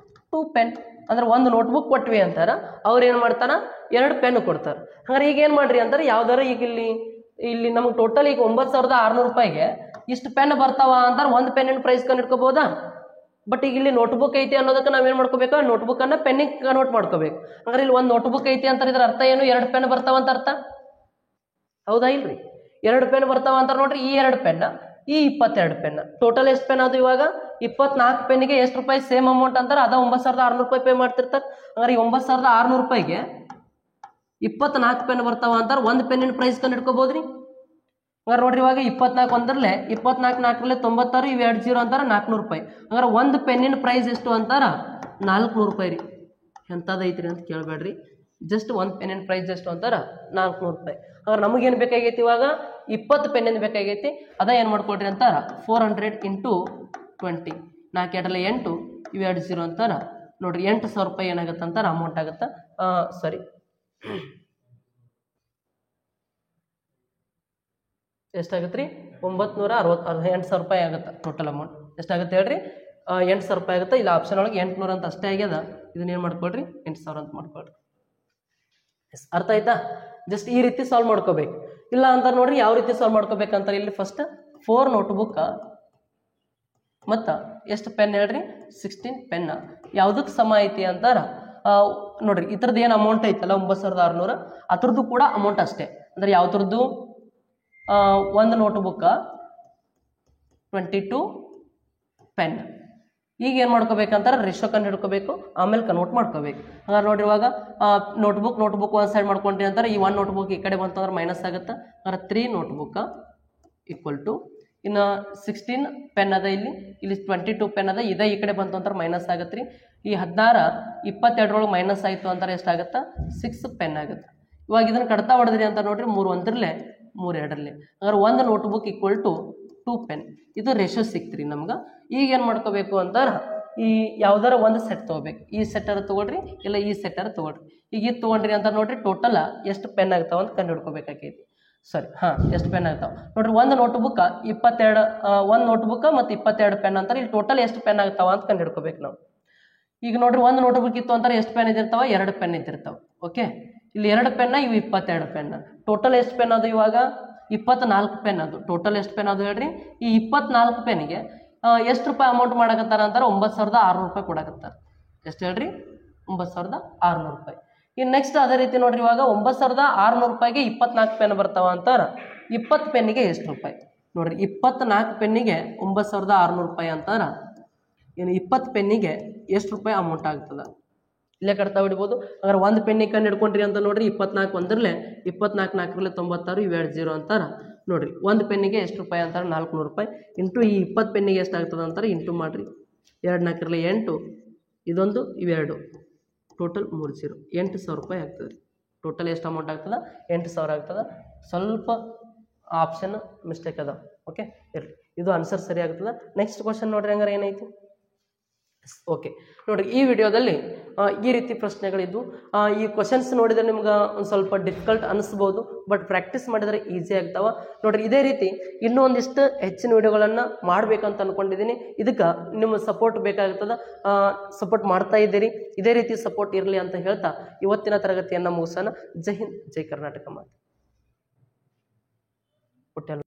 2 ಪೆನ್. ಅಂದ್ರೆ ಒಂದು ನೋಟ್ಬುಕ್ ಕೊಟ್ವಿ ಅಂತಾರ, ಅವ್ರು ಏನು ಮಾಡ್ತಾರ? 2 ಪೆನ್ ಕೊಡ್ತಾರೆ. ಹಂಗಾರೆ ಈಗ ಏನು ಮಾಡ್ರಿ ಅಂತಾರೆ, ಯಾವ್ದಾರ ಈಗ ಇಲ್ಲಿ ನಮ್ಗೆ ಟೋಟಲ್ ಈಗ 9600 ರೂಪಾಯಿಗೆ ಇಷ್ಟು ಪೆನ್ ಬರ್ತಾವ ಅಂತಾರೆ. ಒಂದು ಪೆನ್ನಿನ ಪ್ರೈಸ್ ಕಂಡು ಇಟ್ಕೋಬೋದಾ? ಬಟ್ ಈಗ ಇಲ್ಲಿ ನೋಟ್ಬುಕ್ ಐತಿ ಅನ್ನೋದಕ್ಕೆ ನಾವೇನು ಮಾಡ್ಕೋಬೇಕು? ನೋಟ್ಬುಕ್ ಅನ್ನ ಪೆನ್ನಿಗೆ ಕನ್ವರ್ಟ್ ಮಾಡ್ಕೋಬೇಕು. ಹಂಗಾರೆ ಇಲ್ಲಿ ಒಂದು ನೋಟ್ಬುಕ್ ಐತಿ ಅಂತಾರೆ, ಇದ್ರ ಅರ್ಥ ಏನು? 2 ಪೆನ್ ಬರ್ತಾವ ಅಂತ ಅರ್ಥ, ಹೌದಾ ಇಲ್ರಿ? 2 ಪೆನ್ ಬರ್ತಾವ ಅಂತ ನೋಡ್ರಿ. ಈ 2 ಪೆನ್, ಈ 22 ಪೆನ್, ಟೋಟಲ್ ಎಷ್ಟು ಪೆನ್ ಅದು? ಇವಾಗ 24 ಪೆನ್ನಿಗೆ ಎಷ್ಟು ರೂಪಾಯಿ ಸೇಮ್ ಅಮೌಂಟ್ ಅಂತಾರೆ? ಅದ 9600 ರೂಪಾಯಿ ಪೇ ಮಾಡ್ತಿರ್ತಾರೆ. ಹಂಗಾರೆ 9600 ರೂಪಾಯಿಗೆ 24 ಪೆನ್ ಬರ್ತಾವ ಅಂತಾರೆ. ಒಂದು ಪೆನ್ನಿನ ಪ್ರೈಸ್ ಕಂಡು ಇಟ್ಕೋಬೋದ್ರಿ. ಹಂಗಾರೆ ನೋಡ್ರಿ, ಇವಾಗ 24 ಒಂದರಲ್ಲೇ 24 4ರಲ್ಲಿ 96, ಇವು 2 0 ಅಂತಾರೆ 400 ರೂಪಾಯಿ. ಹಂಗಾರೆ ಒಂದು ಪೆನ್ನಿನ ಪ್ರೈಸ್ ಎಷ್ಟು ಅಂತಾರ? 400 ರೂಪಾಯಿ ರೀ. ಎಂಥದೈತ್ರಿ ಅಂತ ಕೇಳಬೇಡ್ರಿ, ಜಸ್ಟ್ ಒಂದು ಪೆನ್ನಿನ ಪ್ರೈಸ್ ಎಷ್ಟು ಅಂತಾರ? 400 ರೂಪಾಯಿ. ಹಂಗಾರೆ ನಮಗೇನು ಬೇಕಾಗೈತಿ? ಇವಾಗ 20 ಪೆನ್ನಿಂದ ಬೇಕಾಗೈತಿ. ಅದ ಏನು ಮಾಡ್ಕೊಳ್ರಿ ಅಂತಾರ? 400 ಇಂಟು 20, 4 2 8, ಇವು 2 0 ಅಂತಾರ ನೋಡ್ರಿ. 8000 ರೂಪಾಯಿ ಏನಾಗುತ್ತೆ ಅಂತಾರ? ಅಮೌಂಟ್ ಆಗುತ್ತೆ. ಸಾರಿ, ಎಷ್ಟಾಗತ್ತೆ ರೀ? 8000 ರೂಪಾಯಿ ಆಗುತ್ತೆ ಟೋಟಲ್ ಅಮೌಂಟ್. ಎಷ್ಟಾಗುತ್ತೆ ಹೇಳ್ರಿ? 8000 ರೂಪಾಯಿ ಆಗುತ್ತೆ. ಇಲ್ಲ ಆಪ್ಷನ್ ಒಳಗೆ 800 ಅಂತ ಅಷ್ಟೇ ಆಗ್ಯದ. ಇದನ್ನ ಏನು ಮಾಡ್ಕೊಳ್ರಿ? 8000 ಅಂತ ಮಾಡ್ಕೊಳ್ರಿ. ಅರ್ಥ ಆಯ್ತಾ? ಜಸ್ಟ್ ಈ ರೀತಿ ಸಾಲ್ವ್ ಮಾಡ್ಕೋಬೇಕು. ಇಲ್ಲ ಅಂತ ನೋಡ್ರಿ, ಯಾವ ರೀತಿ ಸಾಲ್ವ್ ಮಾಡ್ಕೋಬೇಕಂತಾರೆ? ಇಲ್ಲಿ ಫಸ್ಟ್ 4 ನೋಟ್ಬುಕ್ ಮತ್ತು ಎಷ್ಟು ಪೆನ್ ಹೇಳ್ರಿ? 16 ಪೆನ್ ಯಾವುದಕ್ಕೆ ಸಮ ಐತಿ ಅಂತಾರ? ನೋಡ್ರಿ, ಇದ್ರದ್ದು ಏನು ಅಮೌಂಟ್ ಐತಲ್ಲ 9600, ಅದ್ರದ್ದು ಕೂಡ ಅಮೌಂಟ್ ಅಷ್ಟೇ. ಅಂದ್ರೆ ಯಾವ್ದ್ರದ್ದು? ಒಂದು ನೋಟ್ಬುಕ್ 22 ಪೆನ್. ಈಗ ಏನು ಮಾಡ್ಕೋಬೇಕಂತಾರೆ? ರೇಷೋ ಕಂಡು ಹಿಡ್ಕೋಬೇಕು, ಆಮೇಲೆ ಕನ್ವರ್ಟ್ ಮಾಡ್ಕೋಬೇಕು. ಹಂಗಾರೆ ನೋಡ್ರಿ, ಇವಾಗ ನೋಟ್ಬುಕ್ ಒಂದು ಸೈಡ್ ಮಾಡ್ಕೊಂಡ್ರಿ ಅಂತಾರೆ. ಈ 1 ನೋಟ್ಬುಕ್ ಈ ಕಡೆ ಬಂತಂದ್ರೆ ಮೈನಸ್ ಆಗುತ್ತೆ. ಹಂಗಾರೆ 3 ನೋಟ್ಬುಕ್ ಈಕ್ವಲ್ ಟು, ಇನ್ನು 16 ಪೆನ್ ಅದ, ಇಲ್ಲಿ 22 ಪೆನ್ ಅದ, ಇದೇ ಈ ಕಡೆ ಬಂತು ಅಂತಾರೆ ಮೈನಸ್ ಆಗತ್ತೆ ರೀ. ಈ 16 22 ಮೈನಸ್ ಆಯಿತು ಅಂತಾರೆ ಎಷ್ಟಾಗುತ್ತೆ? 6 ಪೆನ್ ಆಗುತ್ತೆ. ಇವಾಗ ಇದನ್ನು ಕಡ್ತಾ ಹೊಡೆದ್ರಿ ಅಂತ ನೋಡ್ರಿ, 3 1ರಲ್ಲೇ 3 2ರಲ್ಲಿ. ಹಂಗಾರೆ ಒಂದು ನೋಟ್ಬುಕ್ ಈಕ್ವಲ್ ಟು 2 ಪೆನ್. ಇದು ರೇಷೋ ಸಿಕ್ತ್ರಿ ನಮ್ಗೆ. ಈಗ ಏನು ಮಾಡ್ಕೋಬೇಕು ಅಂತಾರೆ? ಈ ಯಾವ್ದಾರ ಒಂದು ಸೆಟ್ ತೊಗೋಬೇಕು. ಈ ಸೆಟ್ಟರ ತೊಗೊಳ್ರಿ, ಇಲ್ಲ ಈ ಸೆಟ್ಟರ ತೊಗೊಳ್ರಿ. ಈಗ ಇದು ತೊಗೊಂಡ್ರಿ ಅಂತ ನೋಡ್ರಿ, ಟೋಟಲ್ ಎಷ್ಟು ಪೆನ್ ಆಗ್ತಾವ ಅಂತ ಕಂಡು ಹಿಡ್ಕೋಬೇಕಾಗೈತಿ. ಸರಿ, ಎಷ್ಟು ಪೆನ್ ಆಗ್ತಾವ ನೋಡ್ರಿ? ಒಂದು ನೋಟ್ಬುಕ್ 22, ಒಂದು ನೋಟ್ಬುಕ್ ಮತ್ತು 22 ಪೆನ್ ಅಂತಾರೆ. ಇಲ್ಲಿ ಟೋಟಲ್ ಎಷ್ಟು ಪೆನ್ ಆಗ್ತಾವ ಅಂತ ಕಂಡು ಹಿಡ್ಕೋಬೇಕು ನಾವು. ಈಗ ನೋಡ್ರಿ, ಒಂದು ನೋಟ್ಬುಕ್ ಇತ್ತು ಅಂತಾರೆ, ಎಷ್ಟು ಪೆನ್ ಇದ್ದಿರ್ತಾವ? 2 ಪೆನ್ ಇದ್ದಿರ್ತಾವ. ಓಕೆ, ಇಲ್ಲಿ 2 ಪೆನ್ನ, ಇವು 22 ಪೆನ್. ಟೋಟಲ್ ಎಷ್ಟು ಪೆನ್ ಅದು? ಇವಾಗ 24 ಪೆನ್ ಅದು. ಟೋಟಲ್ ಎಷ್ಟು ಪೆನ್ ಅದು ಹೇಳ್ರಿ? ಈ 24 ಪೆನ್ಗೆ ಎಷ್ಟು ರೂಪಾಯಿ ಅಮೌಂಟ್ ಮಾಡಕತ್ತಾರ ಅಂತಾರೆ? 9600 ರೂಪಾಯಿ ಕೊಡಕತ್ತಾರೆ. ಎಷ್ಟು ಹೇಳ್ರಿ? 9600 ರೂಪಾಯಿ. ಇನ್ನು ನೆಕ್ಸ್ಟ್ ಅದೇ ರೀತಿ ನೋಡ್ರಿ, ಇವಾಗ 9600 ರೂಪಾಯಿಗೆ 24 ಪೆನ್ ಬರ್ತಾವ ಅಂತಾರ. 20 ಪೆನ್ನಿಗೆ ಎಷ್ಟು ರೂಪಾಯಿ ನೋಡ್ರಿ? 24 ಪೆನ್ನಿಗೆ 9600 ರೂಪಾಯಿ ಅಂತಾರ. ಇನ್ನು 20 ಪೆನ್ನಿಗೆ ಎಷ್ಟು ರೂಪಾಯಿ ಅಮೌಂಟ್ ಆಗ್ತದ? ಇಲ್ಲೇ ಕಟ್ತಾ ಬಿಡ್ಬೋದು. ಹಾಗಾದ್ರೆ ಒಂದು ಪೆನ್ನಿಗೆ ಕಂಡು ಹಿಡ್ಕೊಂಡ್ರಿ ಅಂತ ನೋಡ್ರಿ, 24 ಒಂದರಲ್ಲೇ 24 4ರಲ್ಲಿ 96, ಇವು 2 0 ಅಂತಾರ ನೋಡ್ರಿ. ಒಂದು ಪೆನ್ನಿಗೆ ಎಷ್ಟು ರೂಪಾಯಿ ಅಂತಾರೆ? 400 ರೂಪಾಯಿ. ಇಂಟು ಈ 20 ಪೆನ್ನಿಗೆ ಎಷ್ಟು ಆಗ್ತದೆ ಅಂತಾರೆ? ಇಂಟು ಮಾಡಿರಿ. 2 4ರಲ್ಲಿ 8, ಇದೊಂದು, ಇವೆರಡು, ಟೋಟಲ್ 3 0, 8000 ರೂಪಾಯಿ ಆಗ್ತದೆ ರೀ. ಟೋಟಲ್ ಎಷ್ಟು ಅಮೌಂಟ್ ಆಗ್ತದೆ? 8000 ಆಗ್ತದೆ. ಸ್ವಲ್ಪ ಆಪ್ಷನ್ ಮಿಸ್ಟೇಕ್ ಅದ. ಓಕೆ, ಇರಲಿ, ಇದು ಆನ್ಸರ್ ಸರಿ ಆಗ್ತದೆ. ನೆಕ್ಸ್ಟ್ ಕ್ವಶನ್ ನೋಡ್ರಿ, ಹಂಗಾರೆ ಏನೈತಿ? ಓಕೆ ನೋಡ್ರಿ, ಈ ವಿಡಿಯೋದಲ್ಲಿ ಈ ರೀತಿ ಪ್ರಶ್ನೆಗಳಿದ್ದು, ಈ ಕ್ವಶನ್ಸ್ ನೋಡಿದರೆ ನಿಮ್ಗೆ ಒಂದು ಸ್ವಲ್ಪ ಡಿಫಿಕಲ್ಟ್ ಅನಿಸ್ಬೋದು, ಬಟ್ ಪ್ರಾಕ್ಟೀಸ್ ಮಾಡಿದರೆ ಈಸಿ ಆಗ್ತಾವ ನೋಡ್ರಿ. ಇದೇ ರೀತಿ ಇನ್ನೂ ಒಂದಿಷ್ಟು ಹೆಚ್ಚಿನ ವಿಡಿಯೋಗಳನ್ನು ಮಾಡಬೇಕಂತ ಅಂದ್ಕೊಂಡಿದ್ದೀನಿ. ಇದಕ್ಕೆ ನಿಮ್ಮ ಸಪೋರ್ಟ್ ಬೇಕಾಗ್ತದೆ. ಸಪೋರ್ಟ್ ಮಾಡ್ತಾ ಇದ್ದೀರಿ, ಇದೇ ರೀತಿ ಸಪೋರ್ಟ್ ಇರಲಿ ಅಂತ ಹೇಳ್ತಾ ಇವತ್ತಿನ ತರಗತಿಯನ್ನು ಮುಗಿಸೋಣ. ಜೈ ಹಿಂದ್, ಜೈ ಕರ್ನಾಟಕ ಮಾತೆ.